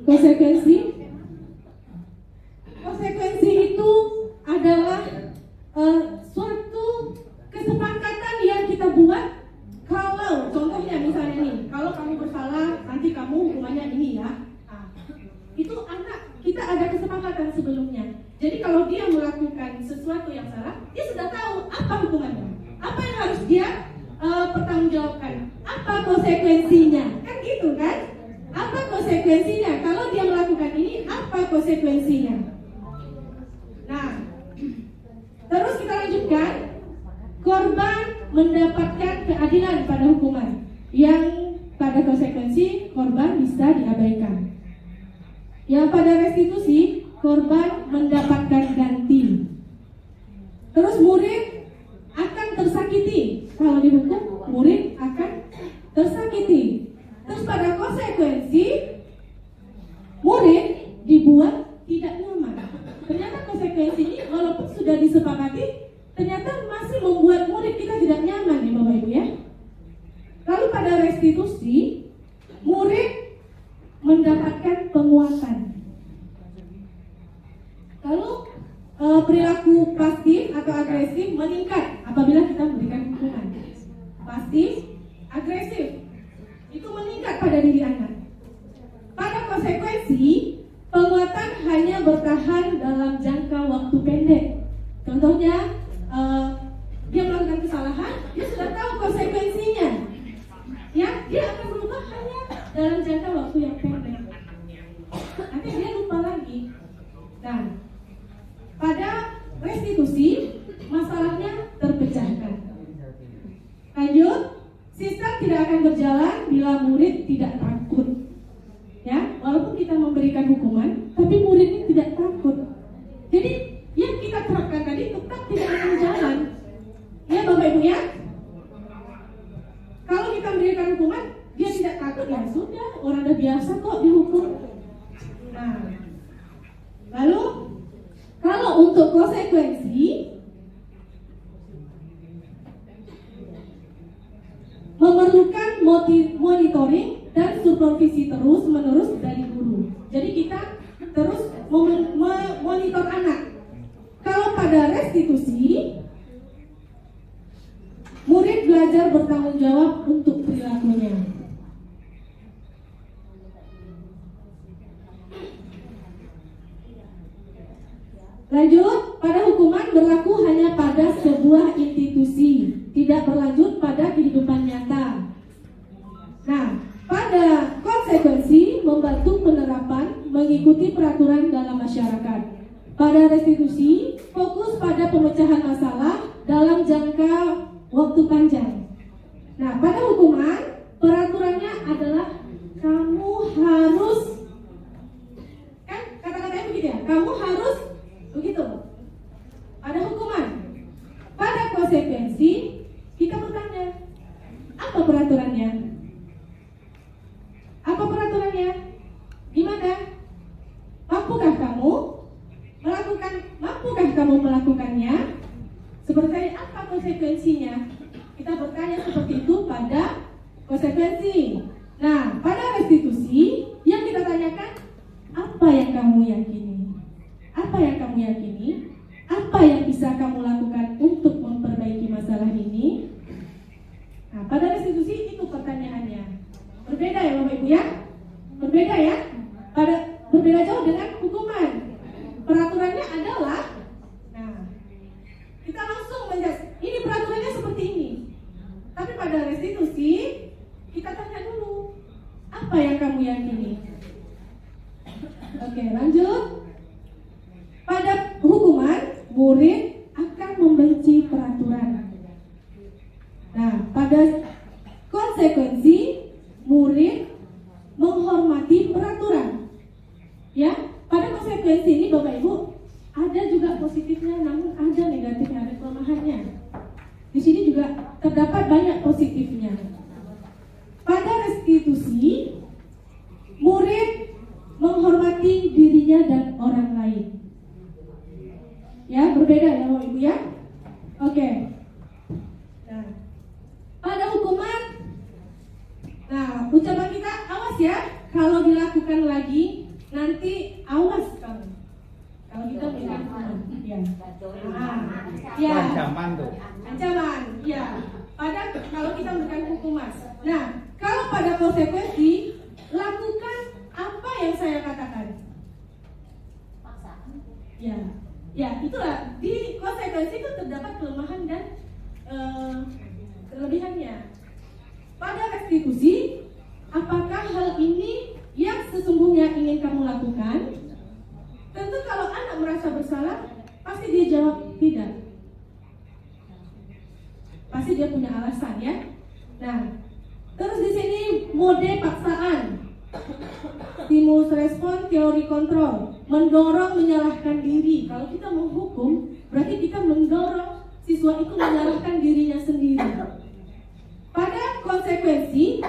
S5: Konsekuensi itu adalah suatu kesepakatan yang kita buat. Kalau contohnya misalnya nih, kalau kamu bersalah nanti kamu hukumannya ini ya. Nah, itu anak kita ada kesepakatan sebelumnya. Jadi kalau dia melakukan sesuatu yang salah, dia sudah tahu apa hukumannya, apa yang harus dia pertanggungjawabkan, apa konsekuensinya, kan gitu kan? Apa konsekuensinya? Kalau dia melakukan ini, apa konsekuensinya? Nah, terus kita lanjutkan. Korban mendapatkan keadilan pada hukuman, yang pada konsekuensi korban bisa diabaikan. Yang pada restitusi, korban mendapatkan ganti. Terus murid akan tersakiti. Kalau dihukum, murid akan tersakiti. Terus pada konsekuensi, murid dibuat tidak nyaman. Ternyata konsekuensi ini walaupun sudah disepakati, ternyata masih membuat murid kita tidak nyaman ya Bapak Ibu ya. Lalu pada restitusi, murid mendapatkan penguatan. Lalu perilaku pasif atau agresif meningkat apabila kita memberikan hukuman. Pasif, agresif itu meningkat pada diri anak. Pada konsekuensi, penguatan hanya bertahan dalam jangka waktu pendek. Contohnya, dia melakukan kesalahan, dia sudah tahu konsekuensinya. Ya, dia akan berubah hanya dalam jangka waktu yang pendek. Nanti dia lupa lagi. Nah, pada restitusi masalahnya terpecahkan. Lanjut, sistem tidak akan berjalan bila murid tidak takut. Ya, walaupun kita memberikan hukuman, tapi muridnya tidak takut. untuk konsekuensi memerlukan monitoring dan supervisi terus-menerus dari guru. Jadi kita terus memonitor anak. Kalau pada restitusi, murid belajar bertanggung jawab untuk perilakunya. Lanjut, pada hukuman berlaku hanya pada sebuah institusi, tidak berlanjut pada kehidupan nyata. Nah, pada konsekuensi membantu penerapan mengikuti peraturan dalam masyarakat. Pada restitusi, fokus pada pemecahan masalah dalam jangka waktu panjang. Nah, pada hukuman, peraturannya adalah kamu harus, kan kata-katanya begitu ya, kamu harus begitu. Ada hukuman. Pada konsekuensi, kita bertanya, apa peraturannya? Apa peraturannya? Gimana? Mampukah kamu melakukannya? Seperti apa konsekuensinya? Kita bertanya seperti itu pada konsekuensi. Nah, pada restitusi yang kita tanyakan, apa yang kamu yakini? Apa yang kamu yakini? Apa yang bisa kamu lakukan untuk memperbaiki masalah ini? Nah, pada restitusi itu pertanyaannya. Berbeda ya Bapak Ibu ya? Berbeda ya? Berbeda jauh dengan hukuman. Peraturannya adalah, nah, kita langsung menjelaskan, ini peraturannya seperti ini. Tapi pada restitusi, kita tanya dulu, apa yang kamu yakini? Oke, lanjut. Pada hukuman, murid akan membenci peraturan. Nah, pada konsekuensi, murid menghormati peraturan. Ya, pada konsekuensi ini Bapak Ibu ada juga positifnya, namun ada negatifnya, ada kelemahannya. Di sini juga terdapat banyak positifnya. Pada restitusi, murid menghormati dirinya dan orang lain. Ya, berbeda ya Bapak Ibu ya. Oke. Nah, pada hukuman, nah ucapan kita awas ya, kalau dilakukan lagi nanti awas kamu. Kalau kita berikan hukuman, ya. Ya.
S7: Ancaman tuh.
S5: Ancaman, ya. Pada kalau kita berikan hukuman. Nah, kalau pada konsekuensi, lakukan apa yang saya katakan. Ya. Ya, itulah di konsekuensi itu terdapat kelemahan dan kelebihannya. Pada restitusi, apakah hal ini yang sesungguhnya ingin kamu lakukan? Tentu kalau anak merasa bersalah, pasti dia jawab tidak. Pasti dia punya alasan ya. Nah, terus di sini mode paksaan, stimulus respon, teori kontrol, mendorong menyalahkan diri. Kalau kita menghukum, berarti kita mendorong siswa itu menyalahkan dirinya sendiri. Pada konsekuensi,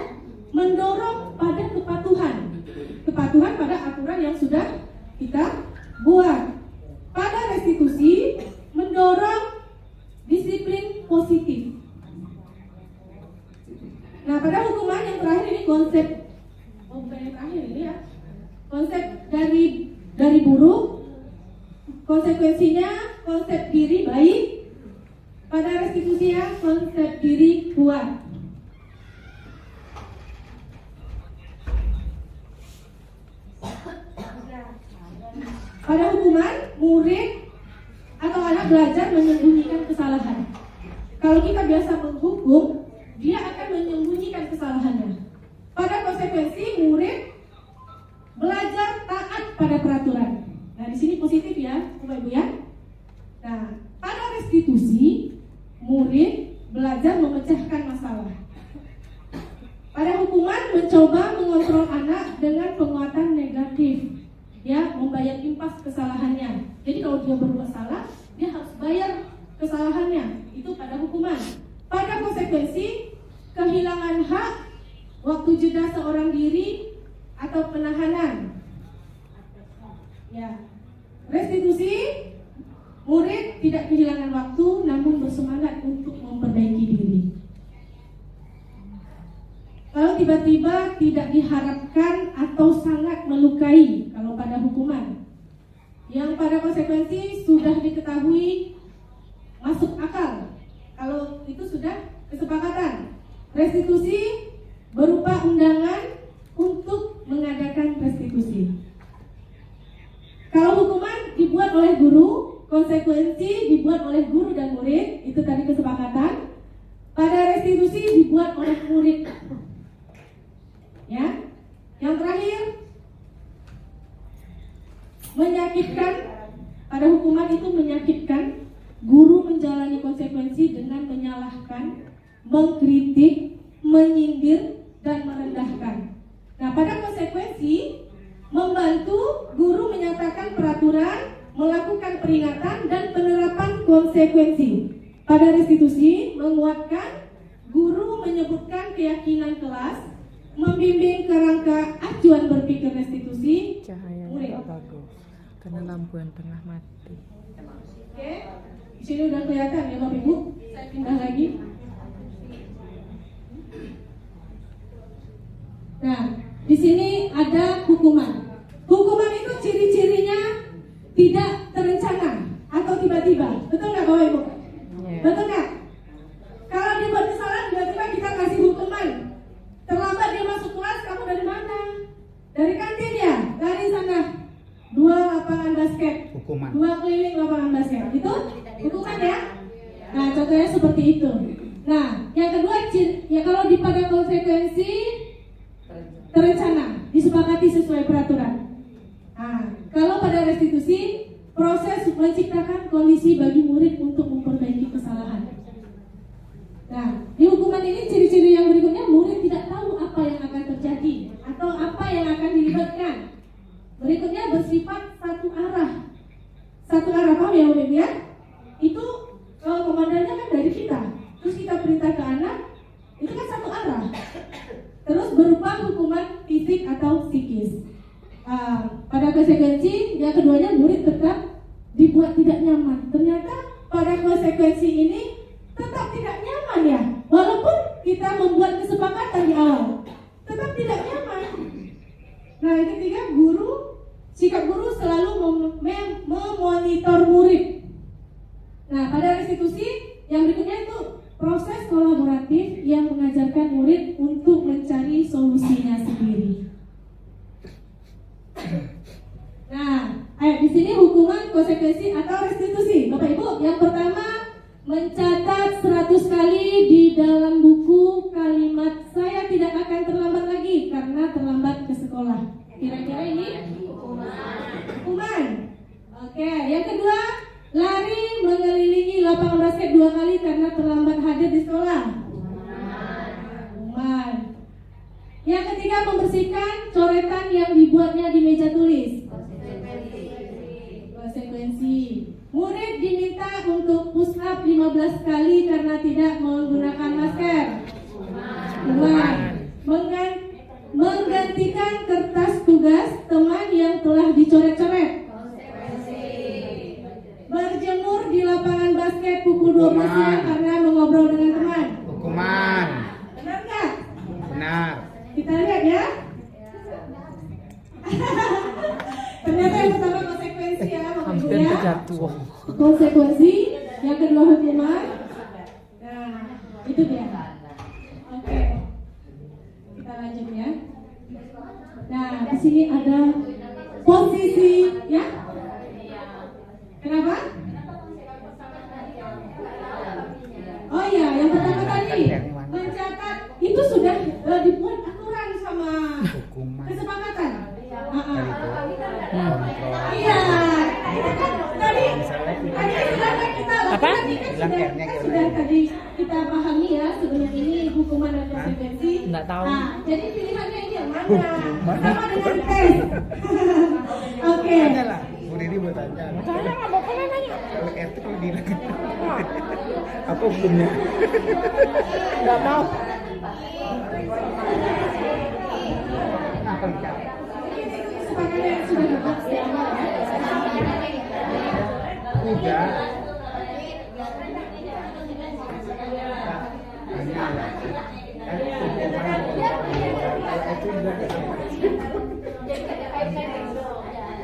S5: mendorong pada kepatuhan pada aturan yang sudah kita buat. Pada restitusi, mendorong disiplin positif. Nah, pada hukuman yang terakhir ini konsep, bukan yang terakhir ini ya, konsep dari buruk, konsekuensinya konsep diri baik. Pada restitusi ya, konsep diri kuat. Pada hukuman, murid atau anak belajar menyembunyikan kesalahan. Kalau kita biasa menghukum, dia akan menyembunyikan kesalahannya. Pada konsekuensi, murid belajar taat pada peraturan. Nah, di sini positif ya, Bapak Ibu ya. Nah, pada restitusi, murid belajar memecahkan masalah. Pada hukuman, mencoba mengontrol anak dengan penguatan negatif. Ya, membayar impas kesalahannya. Jadi kalau dia berbuat salah, dia harus bayar kesalahannya. Itu pada hukuman. Pada konsekuensi, kehilangan hak, waktu jeda seorang diri, atau penahanan. Ya, restitusi Murid tidak kehilangan waktu, namun bersemangat untuk memperbaiki diri. Kalau tiba-tiba tidak diharapkan atau sangat melukai, kalau pada hukuman, yang pada konsekuensi sudah diketahui masuk akal, kalau itu sudah kesepakatan. Restitusi berupa undangan untuk mengadakan restitusi. Kalau hukuman dibuat oleh guru, konsekuensi dibuat oleh guru dan murid, itu tadi kesepakatan. Pada restitusi dibuat oleh murid. Ya, yang terakhir, menyakitkan. Pada hukuman itu menyakitkan. Guru menjalani konsekuensi dengan menyalahkan, mengkritik, menyindir, dan merendahkan. Nah, pada konsekuensi membantu guru menyatakan peraturan, melakukan peringatan, dan penerapan konsekuensi. Pada restitusi menguatkan, guru menyebutkan keyakinan kelas, membimbing kerangka acuan berpikir restitusi murid.
S2: Cahayanya bagus karena lampu yang tengah mati.
S5: Oke, di sini udah kelihatan ya Bapak Ibu. Saya pindah lagi. Nah, di sini ada hukuman. Hukuman itu ciri-cirinya tidak terencana atau tiba-tiba. Betul nggak Bapak Ibu?
S2: Yeah.
S5: Betul nggak? Kalau dia buat kesalahan, tiba-tiba kita kasih hukuman. Terlambat dia masuk kelas, kamu dari mana? Dari kantin ya? Dari sana. 2 lapangan basket.
S7: Hukuman.
S5: 2 keliling lapangan basket. Itu hukuman ya? Nah, contohnya seperti itu. Nah, yang kedua, ya kalau di pada konsekuensi terencana, disepakati sesuai peraturan. Nah, kalau pada restitusi, proses menciptakan kondisi bagi murid untuk memperbaiki kesalahan. Nah, di hukuman ini ciri-ciri yang berikutnya, murid tidak tahu apa yang akan terjadi atau apa yang akan dilibatkan. Berikutnya bersifat satu arah. Satu arah, paham ya Bapak ya? Itu kalau komandannya kan dari kita, terus kita perintah ke anak, itu kan satu arah. Terus berupa hukuman fisik atau psikis. Pada konsekuensi yang keduanya murid tetap dibuat tidak nyaman. Ternyata pada konsekuensi ini tetap tidak nyaman ya, walaupun kita membuat kesepakatan di awal, tetap tidak nyaman. Nah, yang ketiga, sikap guru selalu memonitor murid. Nah, pada restitusi yang berikutnya itu proses kolaboratif yang mengajarkan murid untuk mencari solusinya sendiri. Nah, di sini hukuman, konsekuensi atau restitusi. Bapak Ibu, yang pertama mencatat 100 kali di dalam buku kalimat "saya tidak akan terlambat lagi karena terlambat ke sekolah". Kira-kira ini hukuman. Oke, yang kedua, lari mengelilingi lapangan basket 2 kali karena terlambat hadir di sekolah. Hukuman. Yang ketiga, membersihkan coretan yang dibuatnya di meja tulis. Konsekuensi. Murid diminta untuk push up 15 kali karena tidak menggunakan masker. Hukuman. Menggantikan kertas tugas teman yang telah dicoret-coret. Berjemur di lapangan basket pukul 12 siang karena mengobrol dengan teman.
S7: Hukuman.
S5: Benar nggak?
S7: Benar.
S5: Kita lihat ya. Ternyata yang pertama konsekuensi ya, Bapak Ibu
S2: Hampir
S5: ya.
S2: terjatuh.
S5: Konsekuensi, yang kedua hukuman. Nah, itu dia. Oke. Kita lanjut ya. Nah, di sini ada posisi ya. Kenapa? Oh iya, yang pertama tadi mencatat itu sudah dibuat aturan sama
S7: Hukuman.
S5: kesepakatan.
S7: Kontrol.
S5: Iya, itu kan tadi sudah kan kita lakukan, sudah tadi kita pahami ya sebenarnya ini hukuman dan konsekuensi.
S2: Nggak tahu.
S5: Nah, jadi pilihannya ini yang mana? Sama dengan tes. Oke.
S7: Tanya lah, Bu Riri mau tanya.
S2: Tanya nggak mau kalian nanya.
S7: Kalau RT kalau bilang apa hukumnya?
S2: Nggak mau.
S7: Apa bicara?
S5: Kesepakatan yang sudah dibuat di awal ya.
S7: puja.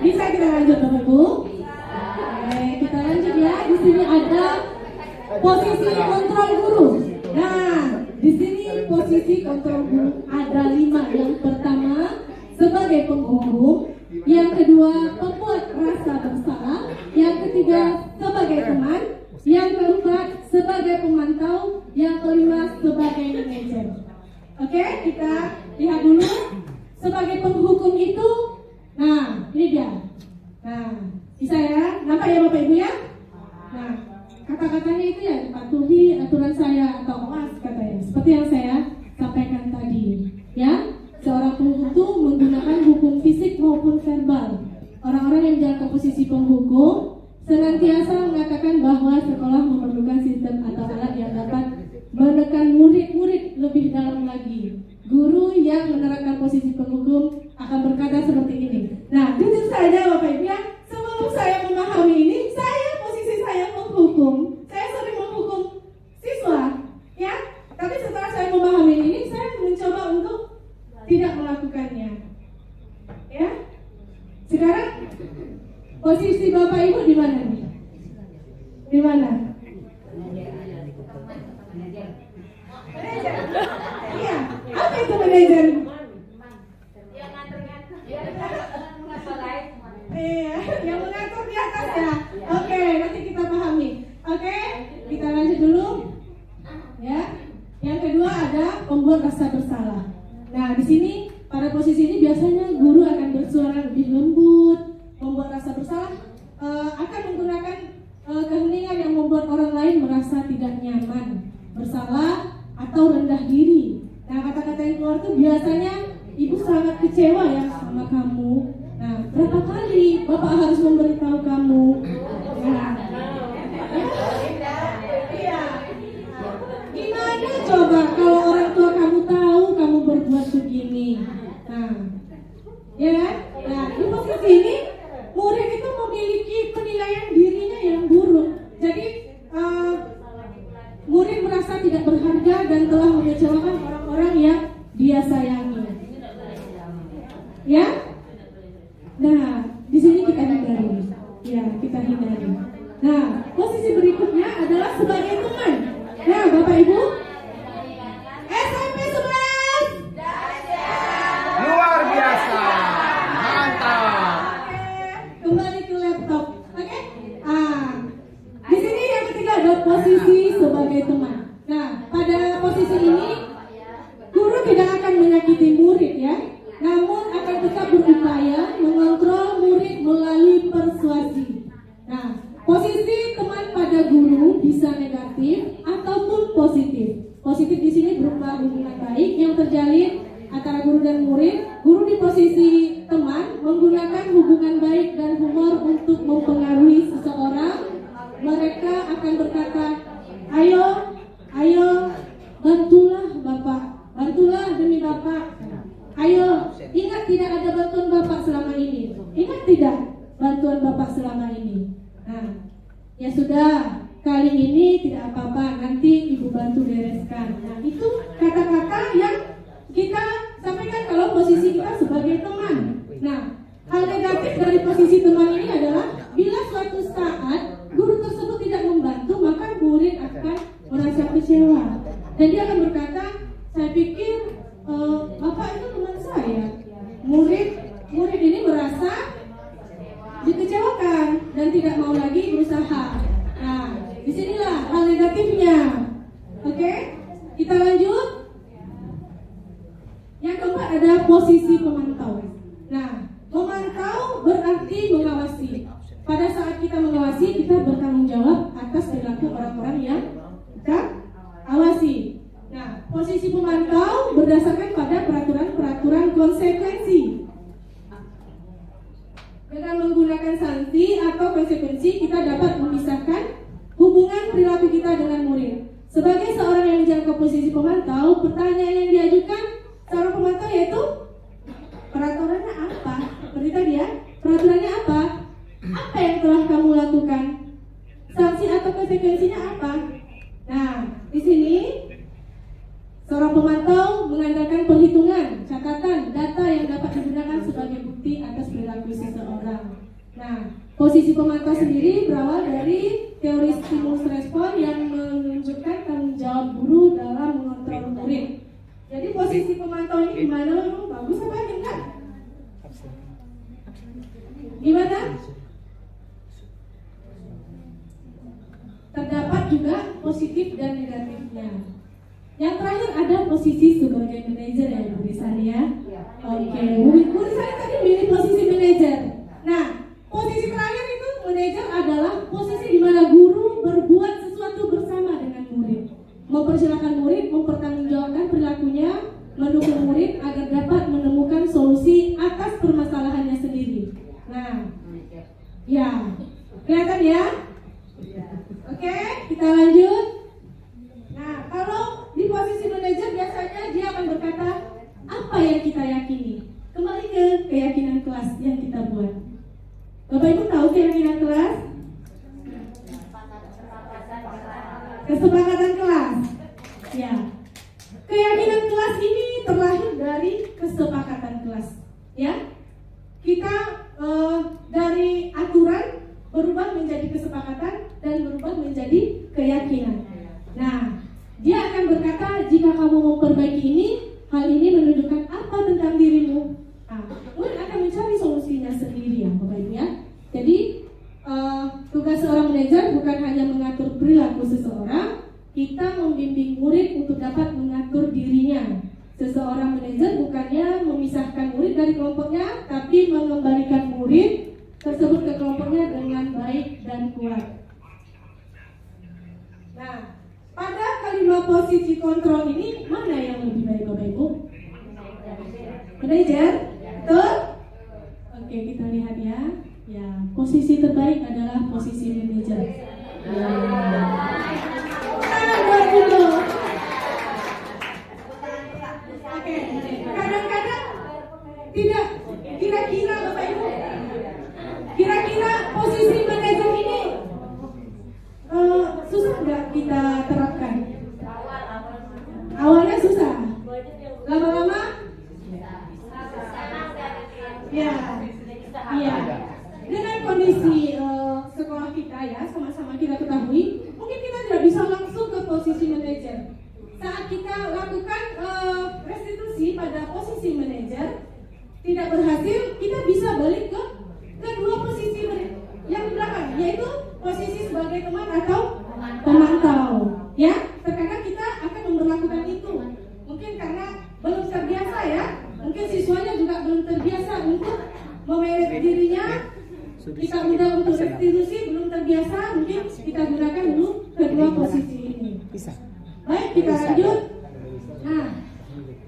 S5: Bisa kita lanjut Bapak Ibu? Oke, kita lanjut ya. Di sini ada posisi kontrol guru. Nah, di sini posisi kontrol guru ada 5. Yang pertama sebagai penghukum, yang kedua pembuat rasa bersalah, yang ketiga sebagai teman, yang keempat sebagai pemantau, yang kelima sebagai manajer. Oke, kita lihat dulu sebagai penghukum itu. Nah, ini dia. Nah, bisa ya? Nampak ya Bapak Ibu ya? Nah, kata-katanya itu ya patuhi aturan saya atau awas katanya. Seperti yang saya sampaikan tadi, ya. Seorang penghukum itu menggunakan hukum fisik maupun verbal. Orang-orang yang menjalankan posisi penghukum senantiasa mengatakan bahwa sekolah memerlukan sistem atau alat yang dapat menekan murid-murid lebih dalam lagi. Guru yang menerapkan posisi penghukum akan berkata seperti ini. Nah, jujur saja Bapak Ibu ya, sebelum saya memahami ini, posisi saya menghukum. Saya sering menghukum siswa, ya. Tapi setelah saya memahami ini, saya mencoba untuk tidak melakukannya. Ya. Sekarang posisi Bapak Ibu di mana nih? Di mana? Manajer. Iya. Apa itu manajer? Iya, yang mengatur di atas ya. Oke, nanti kita pahami. Oke, kita lanjut dulu. Ya. Yang kedua ada pembuat rasa bersalah. Nah, di sini pada posisi ini biasanya guru akan bersuara lebih lembut. Membuat rasa bersalah akan menggunakan keheningan yang membuat orang lain merasa tidak nyaman, bersalah atau rendah diri. Nah, kata-kata yang keluar itu biasanya ibu sangat kecewa ya sama kamu. Nah, berapa kali bapak harus memberitahu kamu? Nah, iya. Gimana coba kalau orang tua kamu tahu kamu berbuat begini? Nah, ya kan? Nah, di posisi ini murid itu memiliki penilaian dirinya yang buruk. Jadi murid merasa tidak berharga dan telah mengecewakan orang-orang yang dia sayangi. Ya? Nah, di sini kita hindari. Ya, kita hindari. Nah, posisi berikutnya adalah sebagai teman. Nah, Bapak Ibu, SMP 11.
S7: Luar biasa. Mantap.
S5: Kembali ke laptop. Oke? Di sini yang ketiga ada posisi sebagai teman. Nah, pada posisi ini guru tidak akan menyakiti murid ya, namun akan tetap berupaya mengontrol murid melalui persuasi. Nah, posisi teman pada guru bisa negatif ataupun positif. Positif di sini berupa hubungan baik yang terjalin antara guru dan murid. Guru di posisi teman menggunakan hubungan baik dan humor untuk mempengaruhi seseorang. Mereka akan berkata, ayo, bantulah Bapak, bantulah demi Bapak. Ayo, ingat tidak ada bantuan Bapak selama ini. Ingat tidak bantuan Bapak selama ini. Nah, ya sudah, kali ini tidak apa-apa, nanti Ibu bantu bereskan. Nah, itu kata-kata yang kita sampaikan kalau posisi kita sebagai teman. Nah, hal negatif dari posisi teman ini adalah bila suatu saat guru tersebut tidak membantu, maka murid akan merasa kecewa. Dan dia akan berkata, saya pikir Bapak itu teman saya. Murid ini merasa dikecewakan dan tidak mau lagi berusaha. Nah, disinilah hal negatifnya. Oke, kita lanjut. Yang keempat ada posisi pemantau. Nah, memantau berarti mengawasi. Pada saat kita mengawasi, kita bertanggung jawab atas perilaku orang-orang yang kita awasi. Nah, posisi pemantau berdasarkan pada peraturan-peraturan konsekuensi. Dengan menggunakan sanksi atau konsekuensi, kita dapat memisahkan hubungan perilaku kita dengan murid. Sebagai seorang yang menjalankan posisi pemantau, pertanyaan yang diajukan seorang pemantau yaitu peraturannya apa? Seperti tadi ya, peraturannya apa? Apa yang telah kamu lakukan? atau konsekuensinya apa? Nah, di sini seorang pemantau mengandalkan perhitungan, catatan, data yang dapat digunakan sebagai bukti atas perilaku seseorang. Nah, posisi pemantau sendiri berawal dari teori stimulus respon yang menunjukkan tanggung jawab guru dalam mengontrol murid. Jadi posisi pemantau ini gimana? Bagus apa enggak? Gimana? Terdapat juga positif dan negatifnya. Yang terakhir ada posisi sebagai manajer ya Bu Risani ya. Oke, Bu Risani tadi milih posisi manajer. Nah, posisi terakhir itu manajer adalah posisi di mana guru berbuat sesuatu bersama dengan murid, mempersilahkan murid mempertanggungjawabkan perilakunya, mendukung murid agar dapat menemukan solusi atas permasalahannya sendiri. Nah, ya, kelihatan ya? Oke, kita lanjut. Nah, kalau di posisi manajer biasanya dia akan berkata apa yang kita yakini. Kembali ke keyakinan kelas yang kita buat. Bapak Ibu tahu keyakinan kelas? Kesepakatan kelas. Ya. Keyakinan kelas ini terlahir dari kesepakatan kelas. Ya. Kita dari aturan berubah menjadi kesepakatan dan berubah menjadi keyakinan. Nah, dia akan berkata jika kamu memperbaiki ini, hal ini menunjukkan apa tentang dirimu. Nah, murid akan mencari solusinya sendiri ya Bapak Ibu ya. Jadi tugas seorang manajer bukan hanya mengatur perilaku seseorang, kita membimbing murid untuk dapat mengatur dirinya. Seseorang manajer bukannya memisahkan murid dari kelompoknya, tapi mengembalikan murid tersebut ke kelompoknya dengan baik dan kuat. Nah, pada kelima posisi kontrol ini mana yang lebih baik Bapak Ibu? Manajer? Betul? Oke, kita lihat ya. Ya, posisi terbaik adalah posisi manajer. Oke, kadang-kadang tidak kira-kira Bapak Ibu. Kira-kira posisi manajer ini susah nggak kita terapkan? Awalnya susah, lama-lama, ya, iya. Dengan kondisi sekolah kita ya, sama-sama kita ketahui, mungkin kita tidak bisa langsung ke posisi manajer. Saat kita lakukan restitusi pada posisi manajer tidak berhasil, kita bisa balik ke kedua posisi yang di belakang, yaitu posisi sebagai teman atau pemantau. Ya, terkadang kita akan memperlakukan itu. Mungkin karena belum terbiasa ya, mungkin siswanya juga belum terbiasa untuk memanage dirinya. Kita mudah untuk restitusi, belum terbiasa, mungkin kita gunakan dulu kedua posisi ini. Baik, kita lanjut. Nah,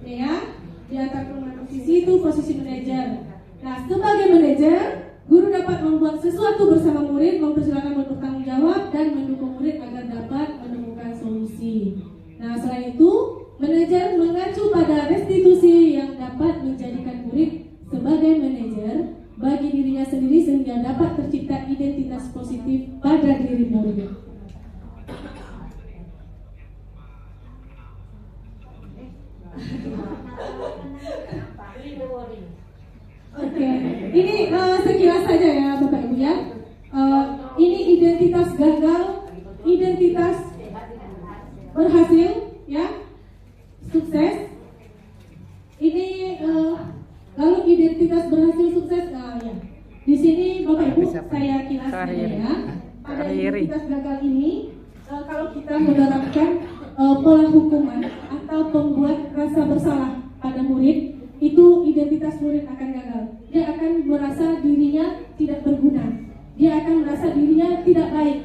S5: ini ya, di antara kedua posisi itu posisi manajer. Nah, sebagai manajer, guru dapat membuat sesuatu bersama murid, mempersilahkan bertanggung jawab dan mendukung murid agar dapat menemukan solusi. Nah, selain itu, manajer mengacu pada restitusi yang dapat menjadikan murid sebagai manajer bagi dirinya sendiri sehingga dapat tercipta identitas positif pada diri murid. Oke, ini sekilas saja ya Bapak Ibu ya. Ini identitas gagal, identitas berhasil, ya, sukses. Ini lalu identitas berhasil sukses, ya. Di sini Bapak Ibu saya kilaskan ya. Pada identitas gagal ini, kalau kita menerapkan pola hukuman atau pembuat rasa bersalah pada murid, itu identitas murid akan gagal. Dia akan merasa dirinya tidak berguna. Dia akan merasa dirinya tidak baik.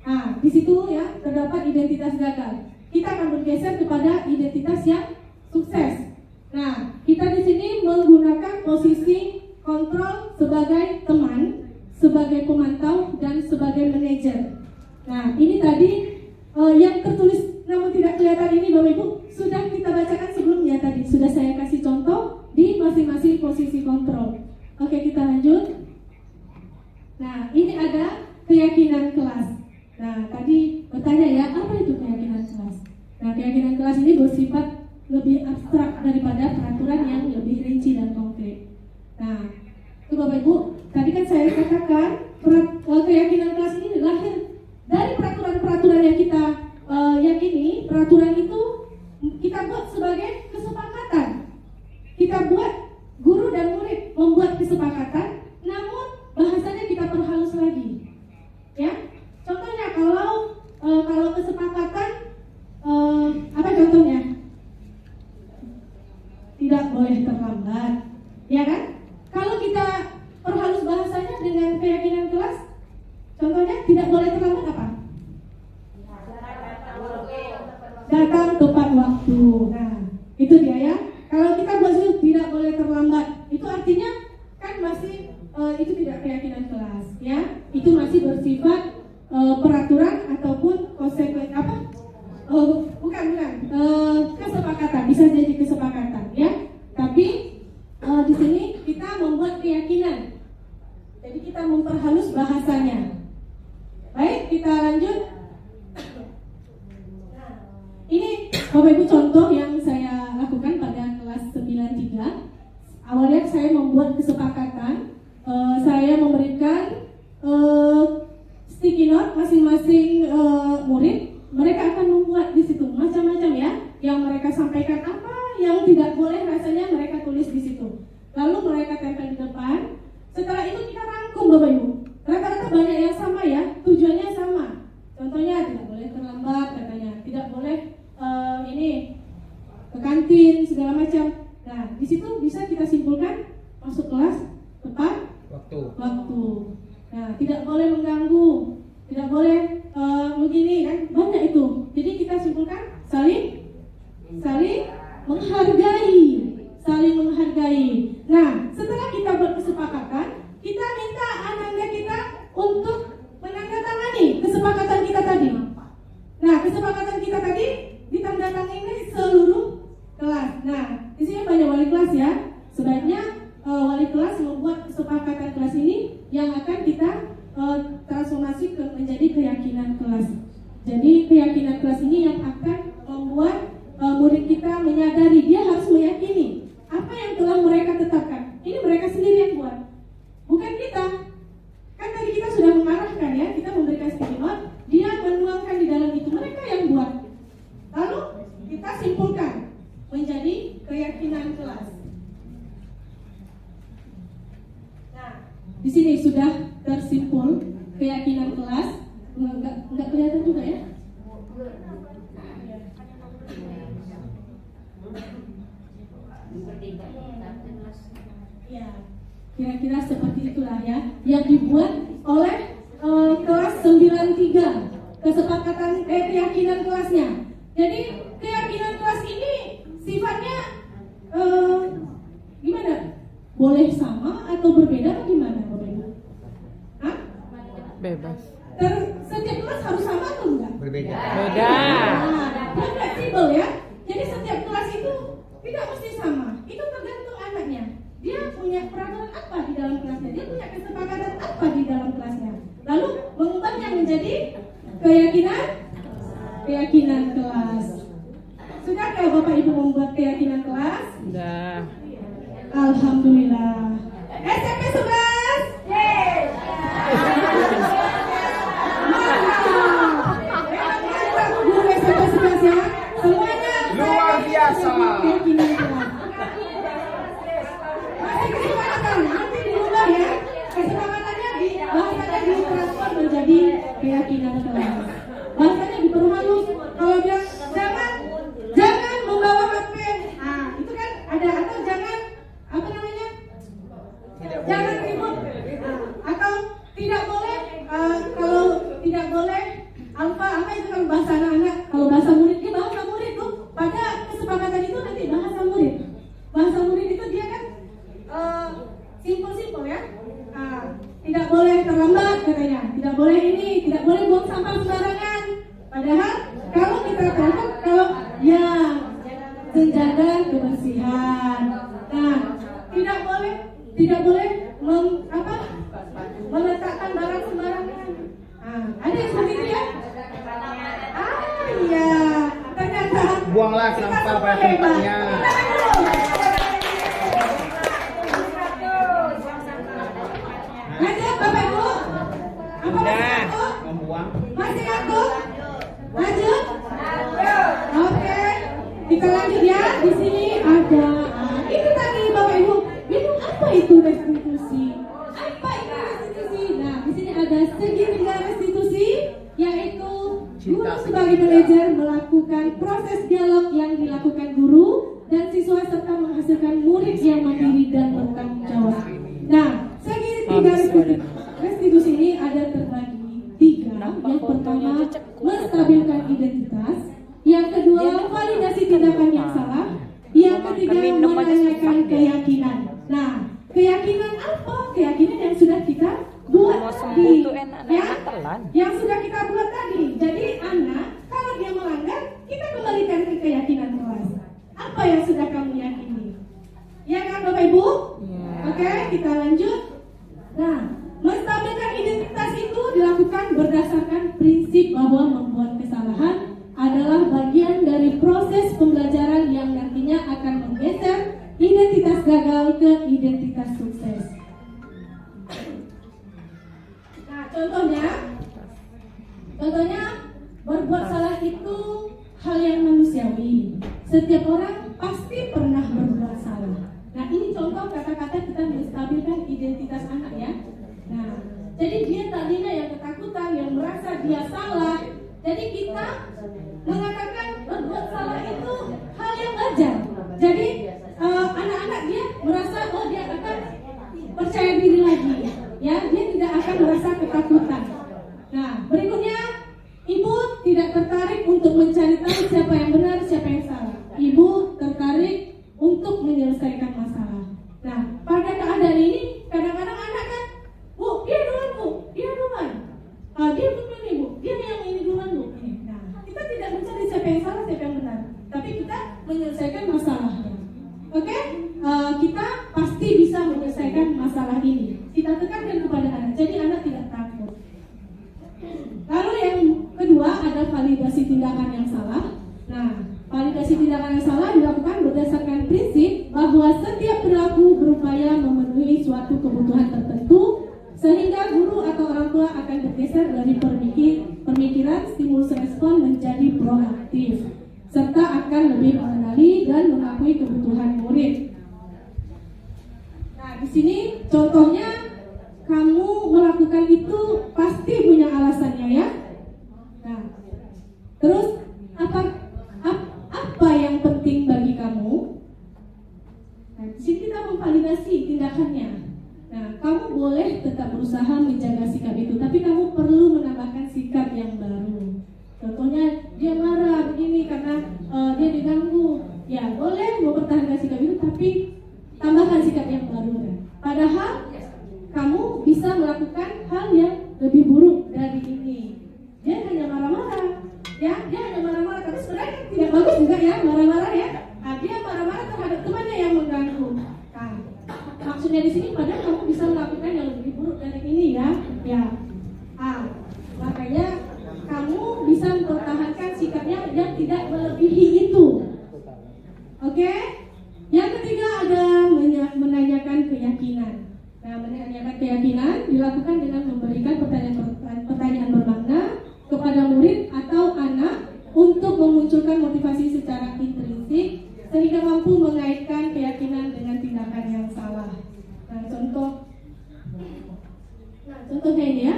S5: Nah, di situ ya terdapat identitas gagal. Kita akan bergeser kepada identitas yang sukses. Nah, kita di sini menggunakan posisi kontrol sebagai teman, sebagai pemantau, dan sebagai manajer. Nah, ini tadi yang tertulis namun tidak kelihatan ini Bapak Ibu sudah kita bacakan sebelumnya tadi. Sudah saya kasih contoh di masing-masing posisi kontrol. Oke, kita lanjut. Nah, ini ada keyakinan kelas. Nah, tadi bertanya ya, apa itu keyakinan kelas? Nah, keyakinan kelas ini bersifat lebih abstrak daripada peraturan yang lebih rinci dan konkret. Nah, itu Bapak Ibu, tadi kan saya katakan keyakinan kelas ini lahir dari peraturan-peraturan yang kita yakini. Peraturan itu kita buat sebagai kesepakatan. Kita buat, guru dan murid membuat kesepakatan, namun bahasanya kita perhalus lagi. Ya, contohnya kalau kesepakatan apa contohnya? Tidak boleh terlambat, ya kan? Kalau kita perhalus bahasanya dengan keyakinan kelas, contohnya tidak boleh terlambat apa? Datang tepat waktu. Nah, itu dia ya. Kalau kita buat tidak boleh terlambat, itu artinya kan masih itu tidak keyakinan kelas, ya. Itu masih bersifat peraturan ataupun konsekuensi apa? Bukan. Kesepakatan, bisa jadi kesepakatan, ya. Tapi di sini kita membuat keyakinan. Jadi kita memperhalus bahasanya. Baik, kita lanjut. Ini Bapak Ibu contoh yang saya lakukan pada kelas 93. Awalnya saya membuat kesepakatan, saya memberikan sticky note masing-masing murid. Mereka akan membuat di situ macam-macam ya, yang mereka sampaikan apa yang tidak boleh rasanya mereka tulis di situ. Lalu mereka tempel di depan. Setelah itu kita rangkum Bapak Ibu. Rata-rata banyak yang sama ya, tujuannya sama. Contohnya tidak boleh terlambat katanya, tidak boleh ke kantin segala macam. Nah, di situ bisa kita simpulkan masuk kelas tepat waktu. Nah, tidak boleh mengganggu, tidak boleh begini kan, banyak itu. Jadi kita simpulkan saling menghargai. Nah, setelah kita berkesepakatan, kita minta anak-anak kita untuk menandatangani kesepakatan kita tadi. Nah, kesepakatan kita tadi ditandatangani seluruh kelas. Nah, di sini banyak wali kelas ya. Sebaiknya wali kelas membuat kesepakatan kelas ini yang akan kita transformasi menjadi keyakinan kelas. Jadi keyakinan kelas ini yang akan membuat murid kita menyadari, dia harus meyakini apa yang telah mereka tetapkan. Ini mereka sendiri yang buat, bukan kita. Kan tadi kita sudah mengarahkan ya, kita memberikan sticky note, dia menuangkan di dalam itu, mereka yang buat. Lalu kita simpulkan menjadi keyakinan kelas. Nah, di sini sudah tersimpul keyakinan kelas. Enggak kelihatan juga ya? Ya, kira-kira seperti itulah ya, yang dibuat oleh kelas 93, kesepakatan keyakinan kelasnya. Jadi keyakinan kelas ini sifatnya gimana? Boleh sama atau berbeda atau gimana Bapak Ibu? Hah?
S2: Bebas.
S5: Setiap kelas harus sama atau enggak?
S7: Berbeda.
S2: Beda.
S5: Dia fleksibel ya. Jadi setiap kelas itu tidak mesti sama. Itu tergantung anaknya. Dia punya peraturan apa di dalam kelasnya? Dia punya kesepakatan apa di dalam kelasnya? Lalu mengubahnya menjadi keyakinan kelas. Sudahkah Bapak Ibu membuat keyakinan kelas?
S2: Sudah.
S5: Alhamdulillah. SMP 11? Yes. Mantap guru SMP 11 ya. Semuanya
S7: Luar biasa.
S5: keyakinan kelas. Masih kesepakatan, nanti diubah ya. Kesepakatannya bahasanya ditransfer menjadi keyakinan kelas. Bahasanya diperhalus. Kalau dia jangan membawa HP. Ah, itu kan ada, atau jangan apa namanya? Jangan ribut. Atau tidak boleh kalau tidak boleh apa itu kan bahasa anak-anak. Kalau bahasa murid, dia bahasa murid tuh. Pada kesepakatan itu nanti bahasa murid. Bahasa murid itu dia kan simpel-simpel ya. Tidak boleh terlambat katanya. Tidak boleh ini, tidak boleh buang sampah sembarangan. Padahal kalau kita tahu kalau ya menjaga kebersihan. Nah, tidak boleh meletakkan barang sembarangan. Ada yang seperti itu ya?
S7: buanglah sampah pada tempatnya.
S1: Lanjut Bapak Ibu. Apa masih
S7: Udah,
S1: ngantuk?
S7: membuang.
S1: Masih ngantuk? Lanjut? Oke. Kita lanjut ya. Di sini ada itu tadi Bapak Ibu. Itu apa itu restitusi? Apa itu restitusi? Nah, di sini ada segitiga restitusi, yaitu guru sebagai manajer melakukan proses dialog yang dilakukan guru dan siswa serta menghasilkan murid yang mandiri dan bertanggung jawab. Nah, segitiga restitusi ini ada terbagi 3. Yang pertama, menstabilkan identitas. Yang kedua, validasi tindakan yang salah. Yang ketiga, menanyakan keyakinan. Nah, keyakinan apa? Keyakinan yang sudah kita buat tadi, ya, yang sudah kita buat tadi. Jadi anak kalau dia melanggar, kita kembalikan ke keyakinan kelas. Apa yang sudah kamu yakini? Ya kan Bapak Ibu? Oke, kita lanjut. Nah, menstabilkan identitas itu dilakukan berdasarkan prinsip bahwa membuat kesalahan adalah bagian dari proses pembelajaran yang nantinya akan menggeser identitas gagal ke identitas sukses. Nah, contohnya berbuat salah itu hal yang manusiawi. Setiap orang pasti pernah berbuat salah. Nah, ini contoh kata-kata kita menstabilkan identitas anak ya. Nah, jadi dia tadinya yang ketakutan, yang merasa dia salah. Jadi kita mengatakan berbuat salah itu hal yang wajar. Jadi anak-anak dia merasa oh dia akan percaya diri lagi, ya dia tidak akan merasa ketakutan. Nah berikutnya, ibu tidak tertarik untuk mencari tahu siapa yang benar siapa yang salah. Ibu tertarik untuk menyelesaikan masalah. Nah pada keadaan ini kadang-kadang anak kan, bu dia duluan bu, dia duluan, dia duluan ibu, dia yang ini duluan bu. Nah kita tidak mencari siapa yang salah siapa yang benar, tapi kita menyelesaikan masalahnya. Oke, kita pasti bisa menyelesaikan masalah ini. Kita tekankan kepada anak, jadi anak tidak takut. Lalu yang kedua ada validasi tindakan yang salah. Nah, validasi tindakan yang salah dilakukan berdasarkan prinsip bahwa setiap perilaku berupaya memenuhi suatu kebutuhan tertentu, sehingga guru atau orang tua akan bergeser dari pemikiran stimulus respon menjadi proaktif, serta akan lebih mengenali dan mengakui kebutuhan murid. Nah, di sini contohnya kamu melakukan itu pasti punya alasannya ya. Nah, terus apa yang penting bagi kamu? Nah, di sini kita memvalidasi tindakannya. Nah, kamu boleh tetap berusaha menjaga sikap itu, tapi kamu perlu menambahkan sikap yang baru. Contohnya dia marah begini karena dia diganggu, ya boleh mempertahankan sikap itu, tapi tambahkan sikap yang baru. Padahal kamu bisa melakukan hal yang lebih buruk dari ini. Dia hanya marah-marah, ya dia hanya marah-marah, tapi sebenarnya tidak bagus juga ya marah-marah ya. Nah, dia marah-marah terhadap temannya yang mengganggu. Nah, maksudnya di sini padahal kamu bisa melakukan yang lebih buruk dari ini ya. Makanya kamu bisa mempertahankan sikapnya yang tidak melebihi itu. Oke? Yang ketiga ada menanyakan keyakinan. Nah, menanyakan keyakinan dilakukan dengan memberikan pertanyaan bermakna kepada murid atau anak untuk memunculkan motivasi secara intrinsik sehingga mampu mengaitkan keyakinan dengan tindakan yang salah. Nah, contohnya ini ya.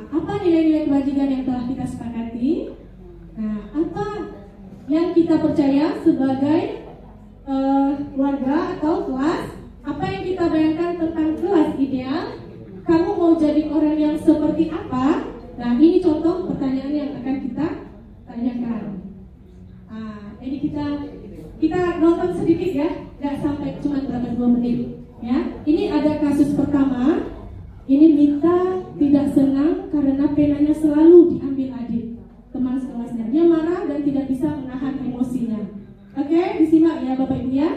S1: Apa nilai-nilai kebajikan yang telah kita sepakati? Nah, apa yang kita percaya sebagai warga atau kelas? Apa yang kita bayangkan tentang kelas ideal? Kamu mau jadi orang yang seperti apa? Nah, ini contoh pertanyaan yang akan kita tanyakan. Jadi kita nonton sedikit ya, nggak sampai cuma berapa 2 menit. Ya, ini ada kasus pertama. Ini Mita tidak senang karena penanya selalu diambil adik teman sekelasnya. Dia marah dan tidak bisa menahan emosinya. Oke, disimak ya Bapak Ibu ya.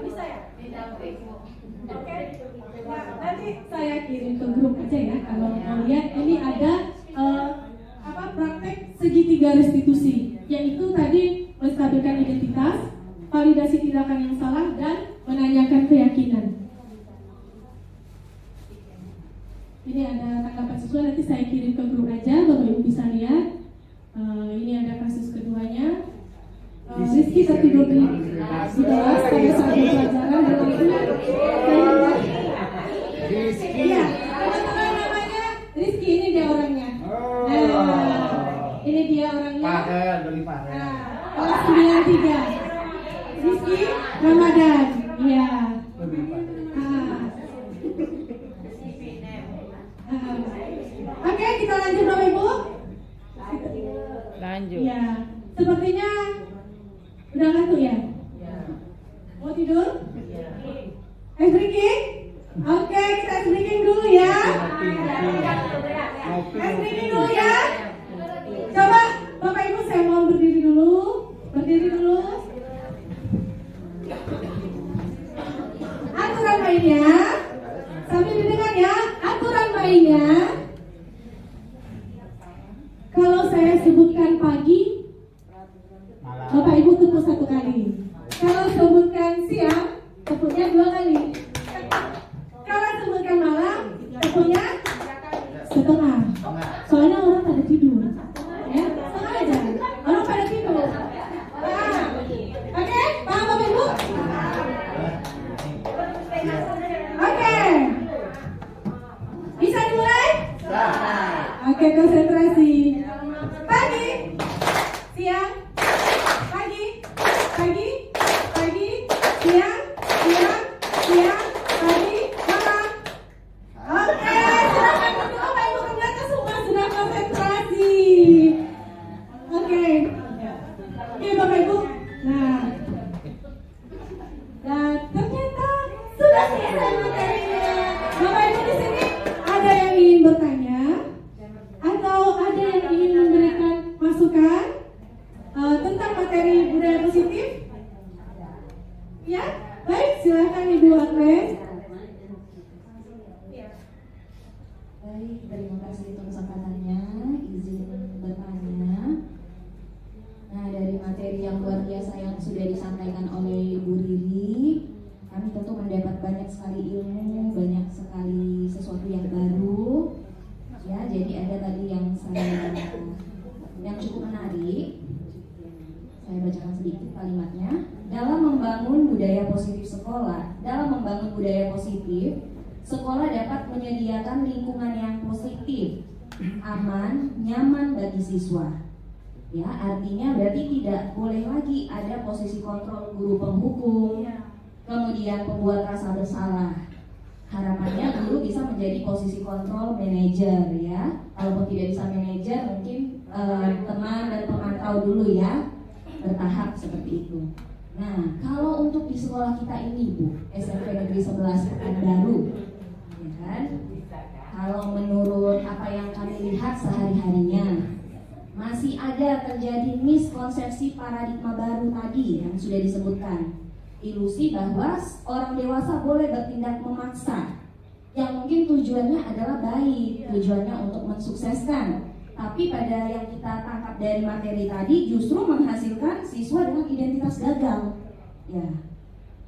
S5: Bisa ya? Oke. Nah, nanti saya kirim ke grup aja ya kalau mau lihat. Ini ada praktek segitiga restitusi, yaitu tadi menstabilkan identitas, validasi tindakan yang salah, dan menanyakan keyakinan. Ini ada tanggapan siswa, nanti saya kirim ke grup aja, Bapak Ibu bisa lihat. Ini ada kasus keduanya. Rizky tertidur di kelas pada saat pelajaran Iya, teman-teman namanya Rizky, ini dia orangnya. Ini dia orangnya. Kelas 93. Rizky Ramadan. Iya. Oke, kita lanjut Bapak Ibu.
S2: Lanjut.
S5: Ya, sepertinya udah ngantuk ya? Mau tidur? Ice breaking? Oke, kita ice breaking dulu ya. Ice breaking dulu ya. Coba Bapak Ibu saya mau berdiri dulu. Berdiri dulu. Aturan mainnya sambil didengar ya. Aturan mainnya, kalau saya sebutkan pagi, Bapak Ibu tepuk 1 kali. Kalau sebutkan siang, tepuknya 2 kali. Kalau sebutkan malam, tepuknya setengah. Soalnya orang pada tidur. Ya, setengah aja. Orang pada tidur. Oke, paham Bapak Ibu? Oke. Bisa dimulai? Oke, konsentrasi. Pagi, siang, pagi, pagi, pagi, siang, siang, siang, pagi, malam. Oke, silakan untuk Bapak Ibu ke belakang semua sudah konsentrasi. Oke, Bapak Ibu. Nah, dan ternyata sudah selesai materinya. Bapak Ibu di sini ada yang ingin bertanya atau ada yang ingin memberikan masukan tentang materi budaya positif? Ya, baik, silakan Ibu Agnes.
S4: Baik, terima kasih untuk kesempatannya. Izin bertanya. Nah, dari materi yang luar biasa yang sudah disampaikan oleh Ibu Riri, kami tentu mendapat banyak sekali ilmu, banyak sekali sesuatu yang baru. Ya, jadi ada tadi yang cukup menarik. Saya bacakan sedikit kalimatnya. Dalam membangun budaya positif sekolah, sekolah dapat menyediakan lingkungan yang positif, aman, nyaman bagi siswa. Ya, artinya berarti tidak boleh lagi ada posisi kontrol guru penghukum, kemudian pembuat rasa bersalah. Harapannya guru bisa menjadi posisi kontrol manajer ya. Kalaupun tidak bisa manajer, mungkin teman dan pemantau dulu ya, bertahap seperti itu. Nah, kalau untuk di sekolah kita ini Bu, SMP Negeri 11 Pekanbaru, ya kan? Kalau menurut apa yang kami lihat sehari-harinya, masih ada terjadi miskonsepsi paradigma baru tadi yang sudah disebutkan. Ilusi bahwa orang dewasa boleh bertindak memaksa, yang mungkin tujuannya adalah baik, tujuannya untuk mensukseskan. Tapi pada yang kita tangkap dari materi tadi justru menghasilkan siswa dengan identitas gagal. Ya.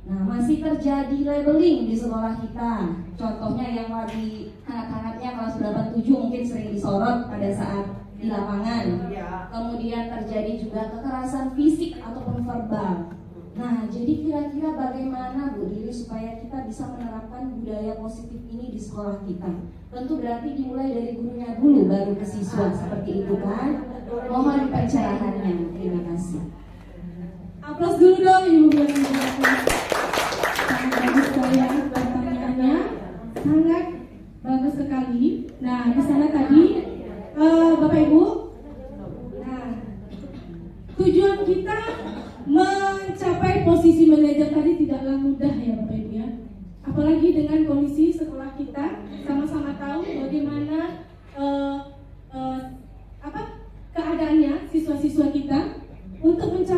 S4: Nah, masih terjadi labeling di sekolah kita. Contohnya yang lagi hangat-hangatnya kelas 87 mungkin sering disorot pada saat di lapangan. Kemudian terjadi juga kekerasan fisik ataupun verbal. Nah, jadi kira-kira bagaimana Bu Riri supaya kita bisa menerapkan budaya positif ini di sekolah kita? Tentu berarti dimulai dari gurunya dulu, baru ke siswa, seperti itu kan? Mohon pencerahannya. Terima kasih.
S5: Aplaus dulu dong Ibu Bilang. Sangat bagus sekali ya pertanyaannya, sangat bagus sekali. Nah, di sana tadi Bapak Ibu, nah, tujuan kita mencapai posisi manajer tadi tidaklah mudah ya Bapak Ibu ya. Apalagi dengan kondisi sekolah kita sama-sama tahu bagaimana keadaannya siswa-siswa kita. Untuk mencapai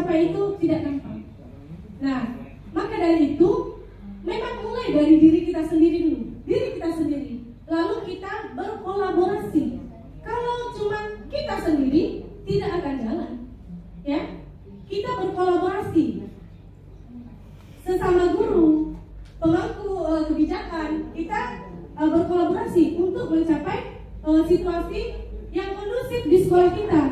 S5: eksklusif di sekolah kita.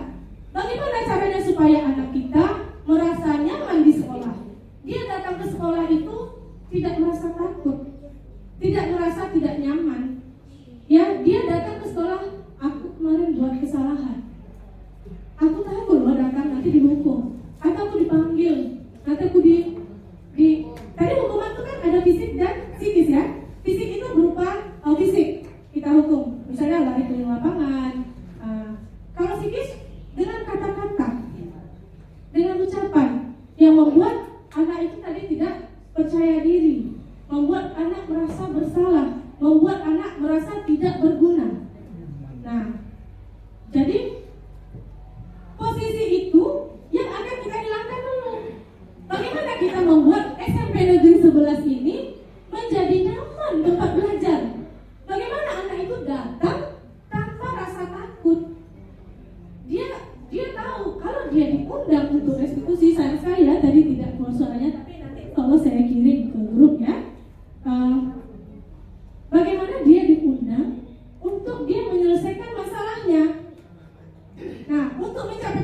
S5: Bagaimana caranya supaya anak kita merasa nyaman di sekolah? Dia datang ke sekolah itu tidak merasa takut, tidak merasa tidak nyaman. Ya, dia datang ke sekolah, aku kemarin buat kesalahan. Aku takut loh datang nanti dihukum, atau aku dipanggil, nanti aku tadi hukuman itu kan ada fisik dan psikis ya. Fisik itu berupa fisik kita hukum, misalnya lari keliling lapangan. Kalau psikis dengan kata-kata, dengan ucapan yang membuat anak itu tadi tidak percaya diri, membuat anak merasa bersalah, membuat anak merasa tidak berguna. Nah, jadi posisi itu yang akan kita hilangkan dulu. Bagaimana kita membuat SMP Negeri 11 ini menjadi nyaman tempat belajar? Bagaimana anak itu datang tanpa rasa takut? Dia tahu kalau dia diundang untuk restitusi. Sayang sekali ya tadi tidak keluar suaranya, tapi nanti kalau saya kirim ke grup ya. Bagaimana dia diundang untuk dia menyelesaikan masalahnya. Nah, untuk mencapai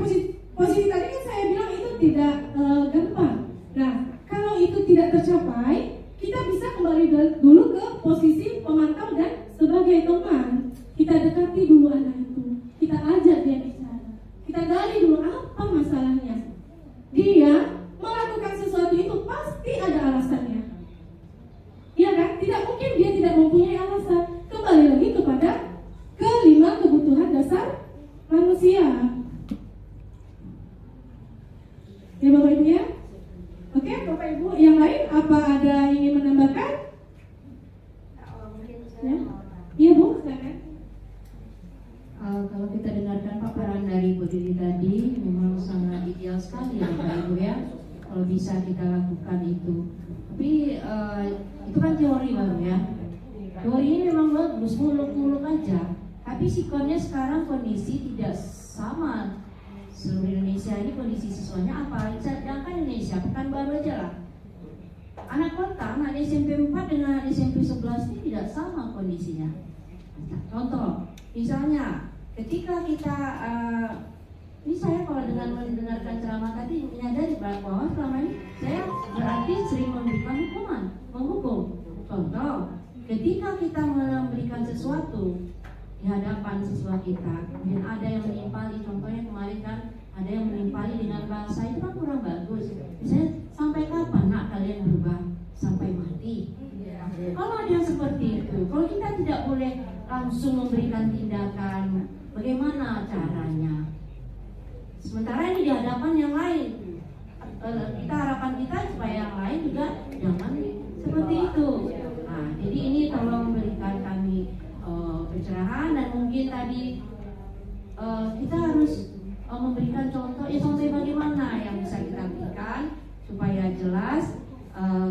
S5: posisi tadi kan saya bilang itu tidak gampang. Nah, kalau itu tidak tercapai, kita bisa kembali dulu ke posisi pemantau dan sebagai teman. Kita dekati dulu anak itu, kita ajak dia bicara, kita gali dulu apa masalahnya. Dia melakukan sesuatu itu pasti ada alasannya. Iya kan? Tidak mungkin dia tidak mempunyai alasan. Kembali lagi kepada kelima kebutuhan dasar manusia. Ya Bapak Ibu ya. Oke, Bapak Ibu yang lain apa ada ingin menambahkan? Ya? Iya Bu, silakan.
S4: Kalau kita dengarkan paparan dari Bu Didi tadi, memang sangat ideal sekali ya Bapak Ibu ya. Kalau bisa kita lakukan itu. Tapi itu kan teori baru ya. Teori ini memang bagus, muluk-muluk aja. Tapi sikonnya sekarang kondisi tidak sama. Seluruh Indonesia ini kondisi siswanya apa? Jangan Indonesia, Pekanbaru aja lah. Anak kota, anak SMP 4 dengan anak SMP 11 ini tidak sama kondisinya. Contoh, misalnya ketika kita ini saya kalau dengan mendengarkan ceramah tadi menyadari bahwa selama ini saya berarti sering memberikan hukuman, menghukum. Contoh, ketika kita memberikan sesuatu di hadapan siswa kita, kemudian ada yang menimpali, contohnya kemarin kan ada yang menimpali dengan bahasa itu kan kurang bagus. Misalnya, sampai kapan nak kalian berubah? Sampai mati. Kalau ada yang seperti itu, kalau kita tidak boleh langsung memberikan tindakan, bagaimana caranya? Sementara ini di hadapan yang lain, kita harapan kita supaya yang lain juga jangan seperti itu. Nah, jadi ini tolong berikan kami pencerahan dan mungkin tadi kita harus memberikan contoh, ya contoh bagaimana yang bisa kita berikan supaya jelas.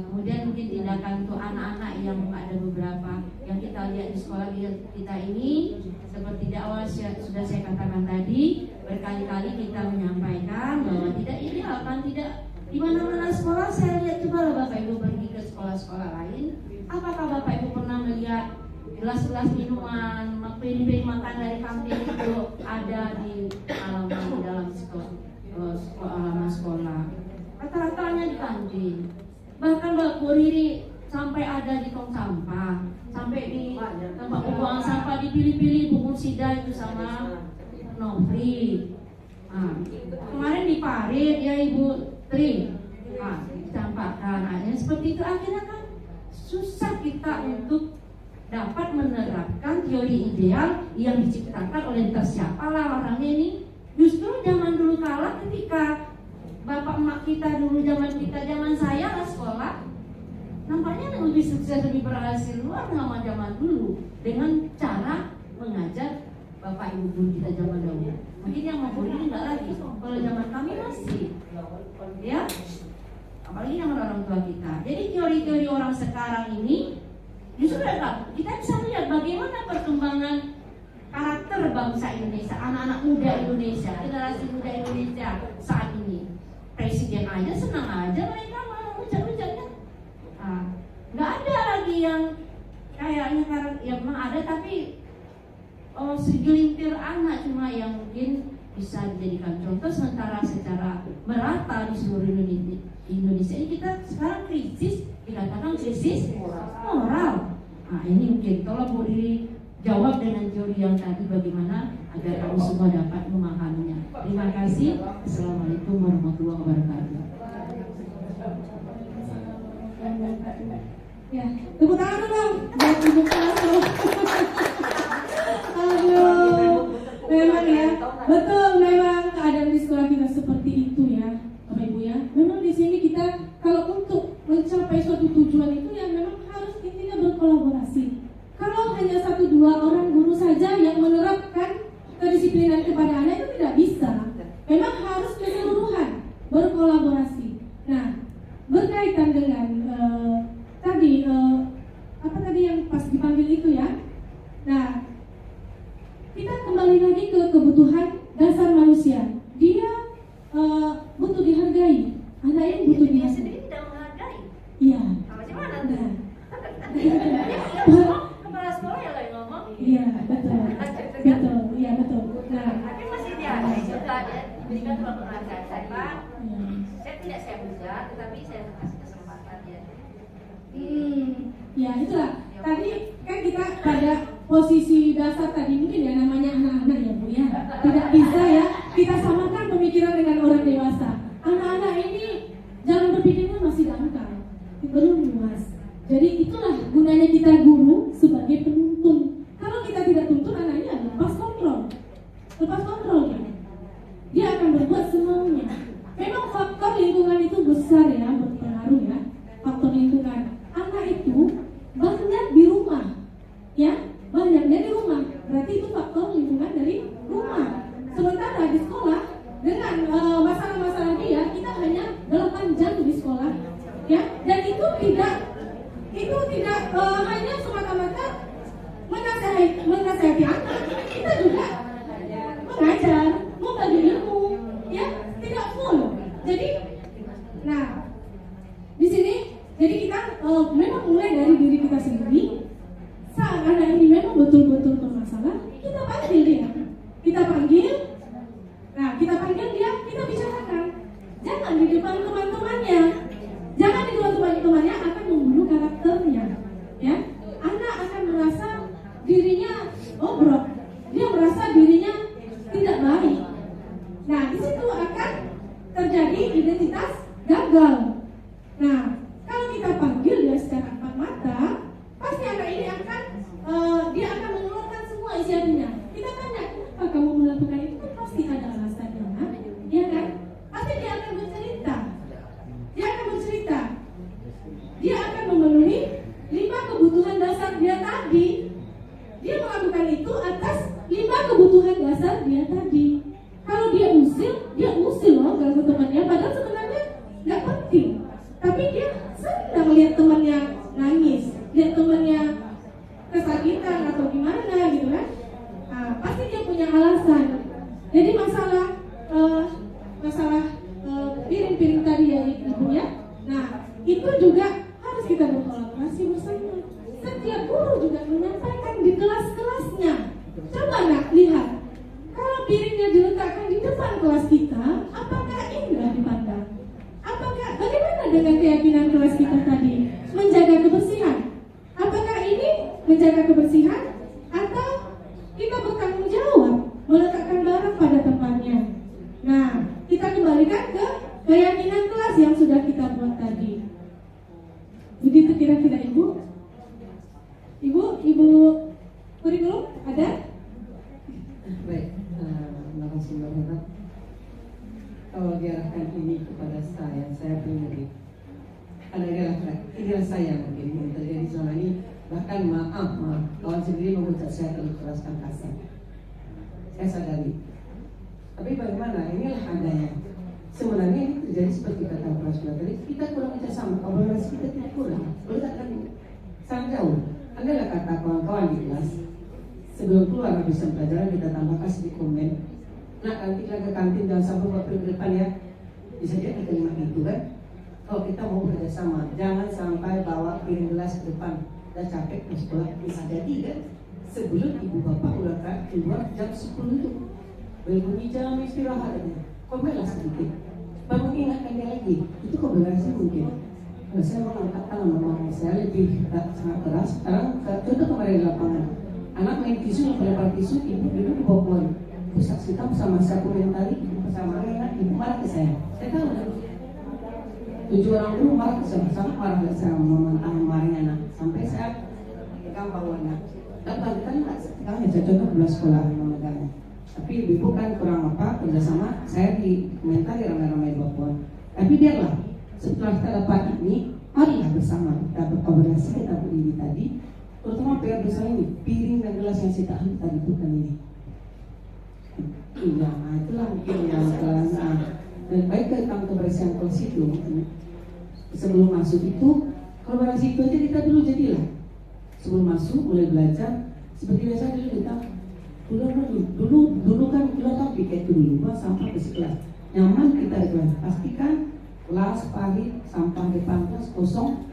S4: Kemudian mungkin tindakan untuk anak-anak yang ada beberapa yang kita lihat di sekolah kita ini, seperti di awal sudah saya katakan tadi, berkali-kali kita menyampaikan bahwa tidak ideal kan, tidak di mana-mana sekolah. Saya lihat coba Bapak Ibu pergi ke sekolah-sekolah lain, apakah Bapak Ibu pernah melihat gelas-gelas minuman, piring-piring makan dari kantin itu ada di halaman di dalam halaman sekolah? Rata-ratanya di kantin. Bahkan Mbak Riri sampai ada di tong sampah, sampai di tempat pembuangan sampah dipilih-pilih Bu Mursida itu sama Nofri. Kemarin di Parit ya Ibu Tri, dicampakkan. Akhirnya seperti itu, akhirnya kan susah kita untuk dapat menerapkan teori ideal yang diciptakan oleh entah siapalah orangnya ini. Justru zaman dulu kala ketika bapak emak kita dulu, zaman saya lah sekolah, nampaknya lebih sukses, lebih berhasil luar sama zaman dulu dengan cara mengajar bapak ibu guru kita zaman dahulu. Mungkin yang mau ini enggak lagi. Kalau zaman kami masih, ya, apalagi yang orang tua kita. Jadi teori-teori orang sekarang ini justru kita bisa lihat bagaimana perkembangan karakter bangsa Indonesia, anak-anak muda Indonesia, generasi muda Indonesia saat ini. Presiden aja senang aja mereka malah ucap-ucapnya. Nggak ada lagi yang kayaknya ya memang ada, tapi segelintir anak cuma yang mungkin bisa dijadikan contoh, sementara secara merata di seluruh Indonesia ini kita sekarang krisis, dikatakan krisis moral. Nah ini mungkin tolong Bu Riri jawab dengan teori yang tadi bagaimana agar kamu semua dapat memahaminya. Terima kasih. Assalamualaikum warahmatullahi wabarakatuh.
S1: Ya, tepuk tangan dong buat Ibu Karso. Aduh, memang ya, betul memang keadaan di sekolah kita seperti itu ya, Bapak Ibu ya. Memang di sini kita kalau untuk mencapai suatu tujuan itu ya memang harus intinya berkolaborasi. Kalau hanya 1-2 orang guru saja yang menerapkan kedisiplinan kepada anak itu tidak bisa. Memang harus keseluruhan berkolaborasi. Nah, berkaitan dengan tadi apa tadi yang pas dipanggil itu ya. Nah, kita kembali lagi ke kebutuhan dasar manusia. Dia butuh dihargai. Anak ini butuh
S6: Dia
S1: dihargai.
S6: sendiri tidak menghargai.
S1: Iya.
S6: Macam mana
S1: Nah.
S6: tuh? Kepala sekolah ya lo yang ngomong.
S1: Iya, betul. Betul. Iya, betul. Nah,
S6: Tapi masih dihargai juga, dia diberikan ruang penghargaan. Saya tidak saya puja, tetapi saya kasih kesempatan dia.
S1: ya itulah. Tadi kan kita pada posisi dasar tadi mungkin ya namanya anak-anak ya Bu ya. Tidak bisa ya kita samakan pemikiran dengan orang dewasa. Anak-anak ini jalan berpikirnya masih dangkal, belum luas. Jadi itulah gunanya kita guru sebagai penuntun. Kalau kita tidak tuntun anaknya lepas kontrol ya. Dia akan berbuat semaunya. Memang faktor lingkungan itu besar ya, berpengaruh ya. Faktor lingkungan. Anak itu banyak di rumah, ya, banyaknya di rumah. Berarti itu faktor lingkungan dari rumah. Sementara di sekolah dengan masalah-masalah dia, kita hanya 8 jam di sekolah, ya. Dan itu tidak hanya semata-mata menasihati anak. Kita juga mengajar, membagi ilmu, ya, tidak full. Jadi, nah, di sini, jadi kita memang mulai dari diri kita sendiri. Saat anak ini memang betul-betul bermasalah, kita panggil dia, kita panggil dia, kita bicarakan. Jangan di depan teman-temannya, jangan di depan teman-temannya akan membunuh karakternya, ya. Anak akan merasa dirinya bobrok, dia merasa dirinya tidak baik. Nah, di situ akan terjadi identitas gagal. Nah, kalau kita panggil dia secara empat mata, pasti anak ini akan dia akan mengeluarkan semua isi hatinya. Kita tanya, apa kamu melakukan itu? Kan pasti ada alasannya, ya kan? Pasti dia akan bercerita. Dia akan memenuhi 5 kebutuhan dasar dia tadi. Dia melakukan itu atas 5 kebutuhan dasar dia tadi. Kalau dia usil loh ganggu temannya, padahal sebenarnya nggak penting. Tapi dia senang melihat temannya nangis, lihat temannya kesakitan atau gimana gitu kan. Nah, pasti dia punya alasan. Jadi masalah piring-piring tadi ya Ibu ya. Nah, itu juga harus kita berkolaborasi bersama. Setiap guru juga menyampaikan di kelas-kelasnya. Coba nak lihat, kalau piringnya diletakkan di depan kelas kita, apakah indah dipandang? Bagaimana dengan keyakinan kelas kita tadi? Menjaga kebersihan. Apakah ini menjaga kebersihan? Atau kita bertanggung jawab meletakkan barang pada tempatnya? Nah, kita kembalikan ke keyakinan kelas yang sudah kita buat tadi. Begitu kira-kira Ibu? Ibu kurikulum ada?
S8: Baik, narasumber hebat. Kalau diarahkan ini kepada saya pribadi, inilah saya mungkin yang terjadi selama ini. Bahkan maaf, kawan sendiri mengucap saya kalau keraskan kasar. Saya sadari. Tapi bagaimana? Inilah adanya. Sebenarnya ini terjadi seperti kata Pak Sudah tadi. Kita kurang kerjasama, kolaborasi kita tidak kurang. Letakkan sangat jauh. Adalah kata kawan-kawan di kelas. Sebelum keluar habisan pelajaran kita tambah kasih di komen. Nah, nanti ke kantin jangan sampai waktu ke depan ya. Bisa jadi kalimat itu kan. Kalau kita mau kerjasama, jangan sampai bawa piring gelas ke depan. Dan capek ke sekolah bisa jadi kan. Sebelum ibu bapak udah keluar jam 10 itu. bunyi jam istirahat aja. Komelah sedikit. Baru ingatkan dia lagi. Itu komunikasi mungkin. Kalau saya mau angkat tangan memang saya lebih sangat keras. Sekarang contoh kemarin di lapangan. Anak main tisu, melempar tisu, ibu duduk di bawah pohon. Terus kita sama saya komentari, ibu bersama anak, ibu marah ke saya. Saya tahu kan? 7 orang dulu marah ke saya, sangat marah ke saya memantang marahnya anak. Sampai saya gampang anak. Dan kan sekarang ya saya contoh belas sekolah memegangnya. Tapi ibu kan kurang kerjasama. Saya di komentari ramai-ramai di bawah pohon. Tapi biarlah. Setelah kita dapat ini, marilah bersama kita berkolaborasi, kita berdiri tadi. Terutama PR besar ini, piring dan gelas yang kita tadi bukan ini. Iya, itulah mungkin yang dan baik tentang kebersihan kelas itu. Sebelum masuk itu, kolaborasi itu aja kita dulu jadilah. Sebelum masuk, mulai belajar. Seperti biasa dulu kita dulu kan kita tahu piket itu dulu, sampah besi kelas. Nyaman kita di kelas. Pastikan kelas pagi sampah depan kelas kosong.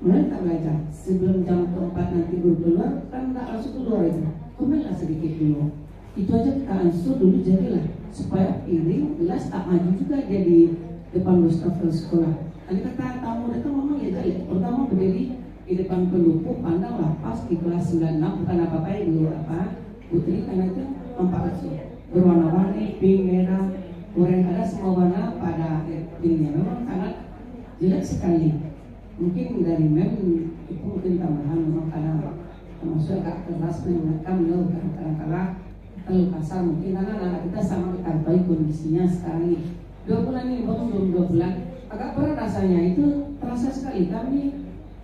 S8: Mulai kita belajar. Sebelum jam keempat nanti guru keluar, kan tak langsung keluar itu. Komenlah sedikit dulu. Itu aja kita ansur dulu jadilah supaya piring gelas tak maju juga dia di depan wastafel sekolah. Nanti kata tamu datang memang ya jadi. Pertama berdiri di depan pelupuk, pandanglah pas di kelas 96 bukan apa-apa ibu putri karena itu nampak langsung berwarna-warni, pink, merah, oranye, ada semua warna pada piringnya. Memang sangat jelek sekali. Mungkin dari itu mungkin tambahan memang karena termasuk agak keras mengingatkan beliau kadang-kadang terlalu kasar mungkin karena anak kita sama kita tahu kondisinya sekarang ini 2 bulan ini baru belum 2 bulan agak berat rasanya itu terasa sekali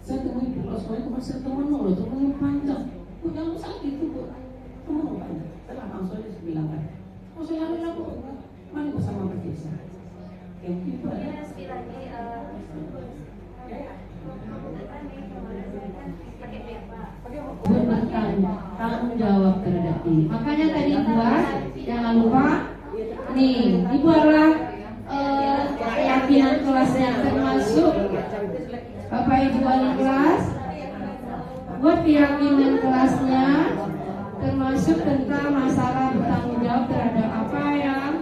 S8: saya temui di sekolah itu masih teman loh teman yang panjang punya lu sakit itu teman lo panjang setelah langsung dia bilang kan saya lalu mana bersama berkisah yang itu ada
S4: tanggung jawab terhadap diri. Makanya tadi buat jangan lupa nih ibu adalah keyakinan kelasnya termasuk Bapak Ibu wali kelas buat keyakinan kelasnya termasuk tentang masalah bertanggung jawab terhadap apa yang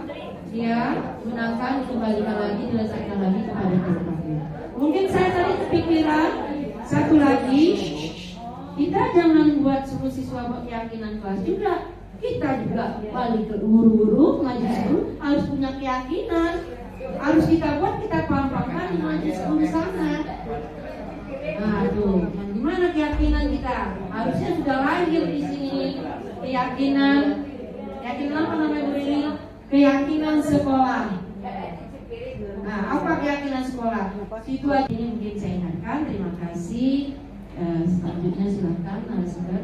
S4: dia gunakan kembalikan lagi dijelaskan lagi kepada tempatnya. Mungkin saya tadi kepikiran satu lagi. Kita jangan buat seluruh siswa buat keyakinan kelas juga. Kita juga wali guru-guru, ngaji guru harus punya keyakinan. Harus kita buat, kita paham-pahamkan di majelis guru sana. Aduh, gimana keyakinan kita? Harusnya sudah lahir di sini keyakinan apa namanya Bu Rini? Keyakinan sekolah. Nah, apa keyakinan sekolah? Itu aja ini mungkin saya ingatkan. Terima kasih. Selanjutnya silakan narasumber.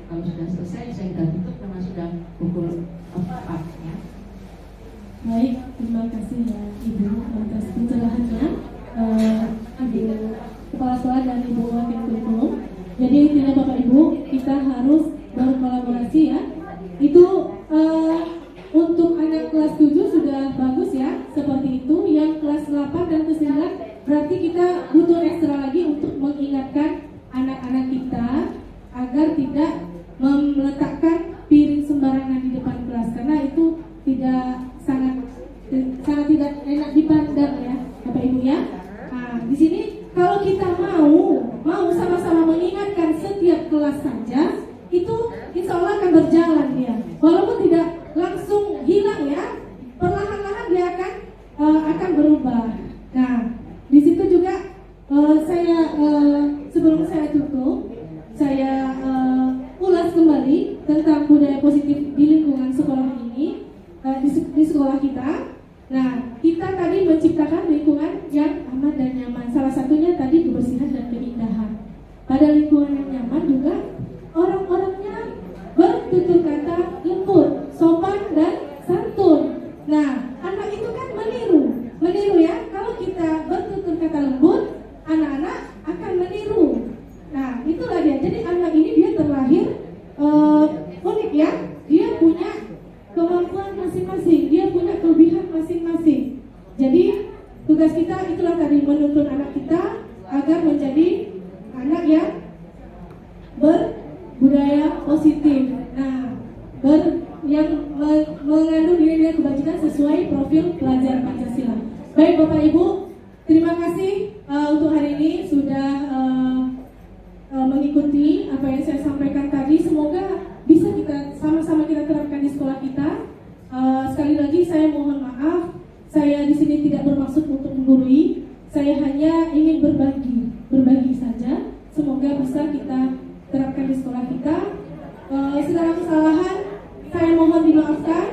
S4: Kalau sudah selesai saya kita tutup karena sudah pukul 4 ya.
S5: Baik, terima kasih ya Ibu atas pencerahannya, Ibu Kepala Sekolah dan Ibu Wakil Kurikulum. Jadi intinya Bapak Ibu kita harus berkolaborasi ya. Itu untuk anak kelas 7 sudah bagus ya, seperti itu. Yang kelas 8 dan kelas 9 berarti kita butuh ekstra lagi untuk mengingatkan anak-anak kita agar tidak meletakkan piring sembarangan di depan kelas karena itu sangat tidak enak dipandang ya Bapak Ibu ya. Nah, di sini kalau kita mau sama-sama mengingatkan setiap kelas saja itu insya Allah akan berjalan dia. Walaupun tidak langsung hilang ya, perlahan-lahan dia akan berubah. Nah, di situ juga saya sebelum saya tutup, saya ulas kembali tentang budaya positif di lingkungan sekolah ini, di sekolah kita. Nah, kita tadi menciptakan lingkungan yang aman dan nyaman. Salah satunya tadi kebersihan dan keindahan. Pada lingkungan yang nyaman juga orang-orangnya bertutur kata lembut, sopan dan santun. Nah, anak itu kan meniru ya. Kalau kita bertutur kata lembut, anak-anak akan meniru. Nah, itulah dia. Jadi anak ini dia terlahir unik ya. Dia punya kemampuan masing-masing, dia punya kelebihan masing-masing. Jadi tugas kita itulah tadi menuntun anak kita agar menjadi anak yang berbudaya positif. Nah, yang mengandung nilai-nilai kebajikan sesuai profil pelajar Pancasila. Baik Bapak Ibu, terima kasih untuk hari ini sudah mengikuti apa yang saya sampaikan tadi. Semoga bisa kita sama-sama kita terapkan di sekolah kita. Sekali lagi saya mohon maaf, saya di sini tidak bermaksud untuk menggurui. Saya hanya ingin berbagi saja. Semoga bisa kita terapkan di sekolah kita. Segala kesalahan saya mohon dimaafkan.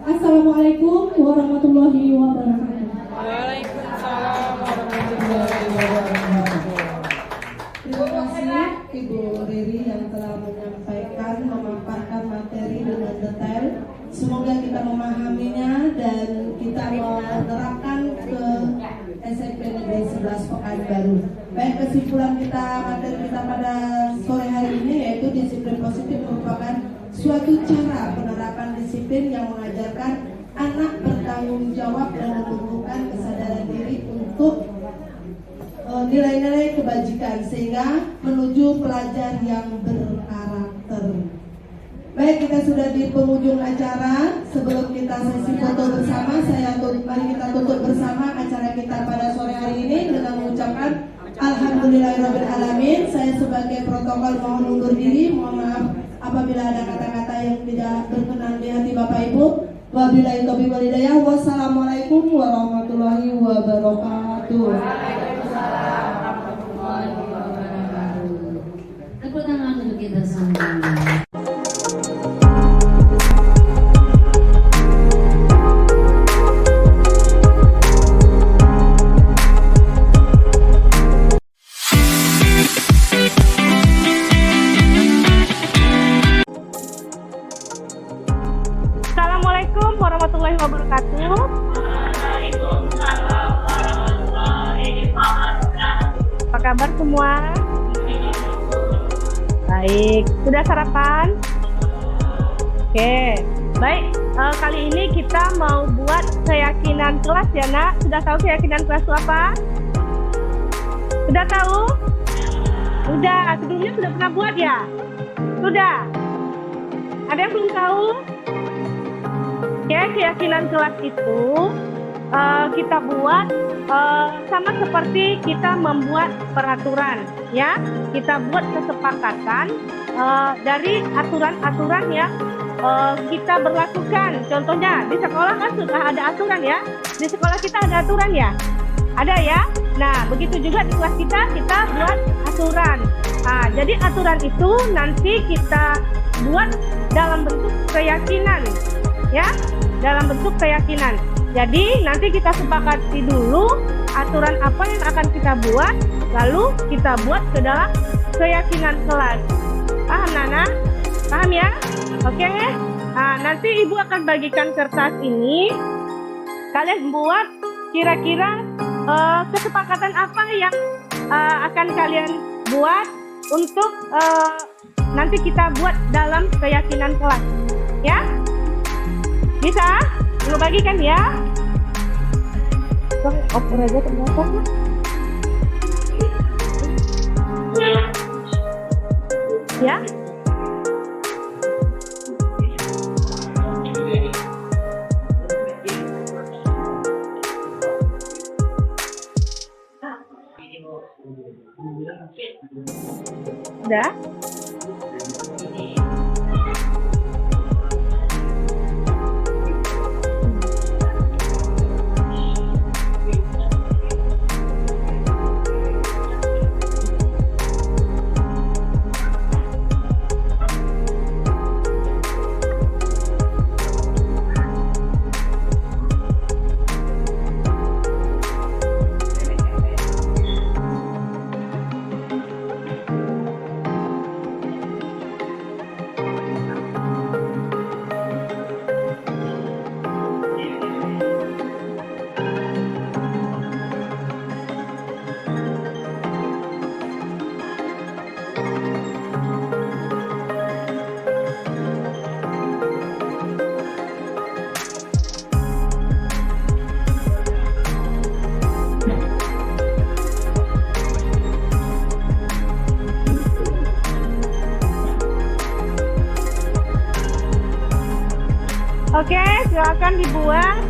S5: Assalamualaikum warahmatullahi wabarakatuh.
S2: Waalaikumsalam warahmatullahi wabarakatuh.
S1: Terima kasih Ibu Riri yang telah menyampaikan, memaparkan materi dengan detail. Semoga kita memahaminya dan kita menerapkan ke SMP Negeri 11 Pekanbaru. Baik, kesimpulan kita materi kita pada sore hari ini yaitu disiplin positif merupakan suatu cara penerapan disiplin yang mengajarkan anak bertanggung jawab dan menumbuhkan kesadaran diri untuk nilai-nilai kebajikan sehingga menuju pelajar yang berkarakter. Baik, kita sudah di penghujung acara. Sebelum kita sesi foto bersama, mari kita tutup bersama acara kita pada sore hari ini dengan mengucapkan Alhamdulillahirrahmanirrahim. Saya sebagai protokol mohon undur diri. Mohon maaf apabila ada kata-kata yang tidak berkenan di hati Bapak Ibu. Wabillahi taufiq wal hidayah. Wassalamualaikum warahmatullahi wabarakatuh.
S4: Tepuk tangan untuk kita semua.
S9: Assalamualaikum warahmatullahi wabarakatuh. Apa kabar semua? Baik, sudah sarapan? Oke, baik. Kali ini kita mau buat keyakinan kelas ya nak. Sudah tahu keyakinan kelas itu apa? Sudah tahu? Sudah, sebelumnya sudah pernah buat ya? Sudah? Ada yang belum tahu? Oke, keyakinan kelas itu kita buat sama seperti kita membuat peraturan, ya. Kita buat kesepakatan dari aturan-aturan yang kita berlakukan. Contohnya di sekolah kan sudah ada aturan ya. Di sekolah kita ada aturan ya, ada ya. Nah, begitu juga di kelas kita buat aturan. Nah, jadi aturan itu nanti kita buat dalam bentuk keyakinan, ya, dalam bentuk keyakinan. Jadi nanti kita sepakati dulu aturan apa yang akan kita buat, lalu kita buat ke dalam keyakinan kelas. Paham Nana? Paham ya? Oke? Nah, nanti Ibu akan bagikan kertas ini. Kalian buat kira-kira kesepakatan apa yang akan kalian buat untuk nanti kita buat dalam keyakinan kelas. Ya? Bisa? Lu bagikan ya. Oper aja ternyata. Ya. Udah? Oke, silakan dibuat.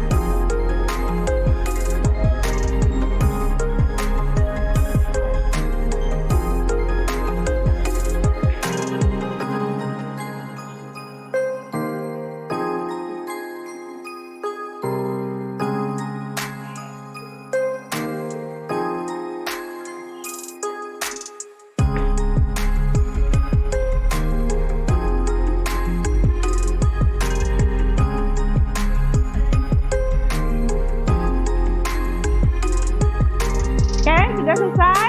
S9: Oke, sudah selesai.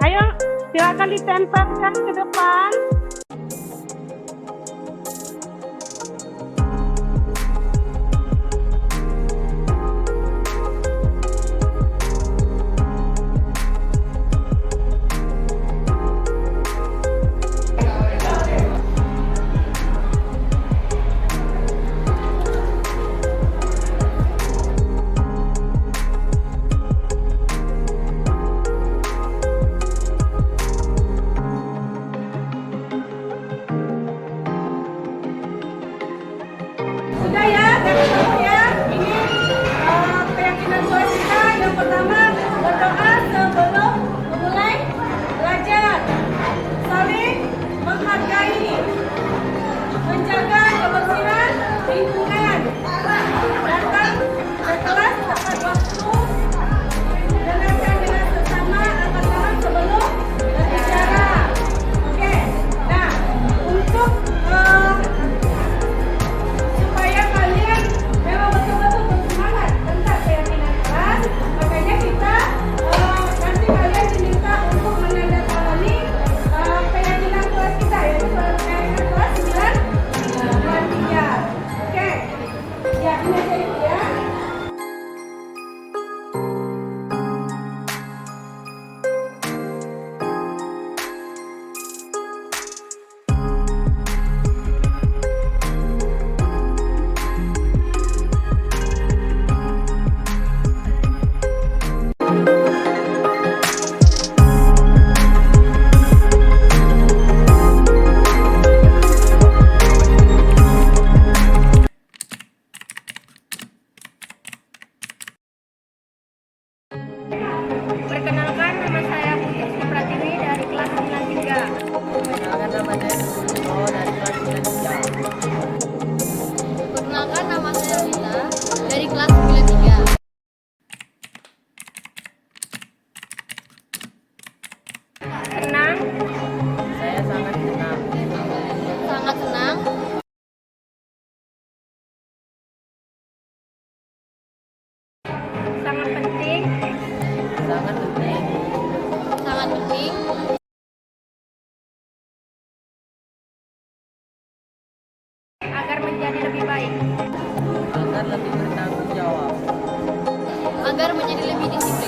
S9: Ayo, silakan ditempelkan ke depan.
S5: Sudah ya, jangan tahu ya. Ini keyakinan kelas kita. Yang pertama, berdoa sebelum memulai belajar. Saling menghargai, menjaga kebersihan lingkungan. Datang ke kelas tepat waktu, dengarkan dengan sesama angkat tangan sebelum berbicara. Oke, nah untuk supaya kalian memang betul-betul bersemangat tentang keyakinan kelas, makanya kita nanti kalian diminta untuk menandatangani keyakinan kelas kita, yaitu surat keyakinan kelas 923. Oke, ya ini aja itu ya.
S6: Perkenalkan, nama saya Putri Sri Pratiwi dari kelas 93.
S2: Perkenalkan nama saya Susuno dari kelas 93.
S6: Perkenalkan, nama saya Lina dari kelas 93. Senang,
S2: Saya sangat senang.
S6: sangat senang. Sangat penting,
S2: Sangat penting.
S6: sangat penting. Agar menjadi lebih baik,
S2: Agar lebih bertanggung jawab.
S6: agar menjadi lebih disiplin.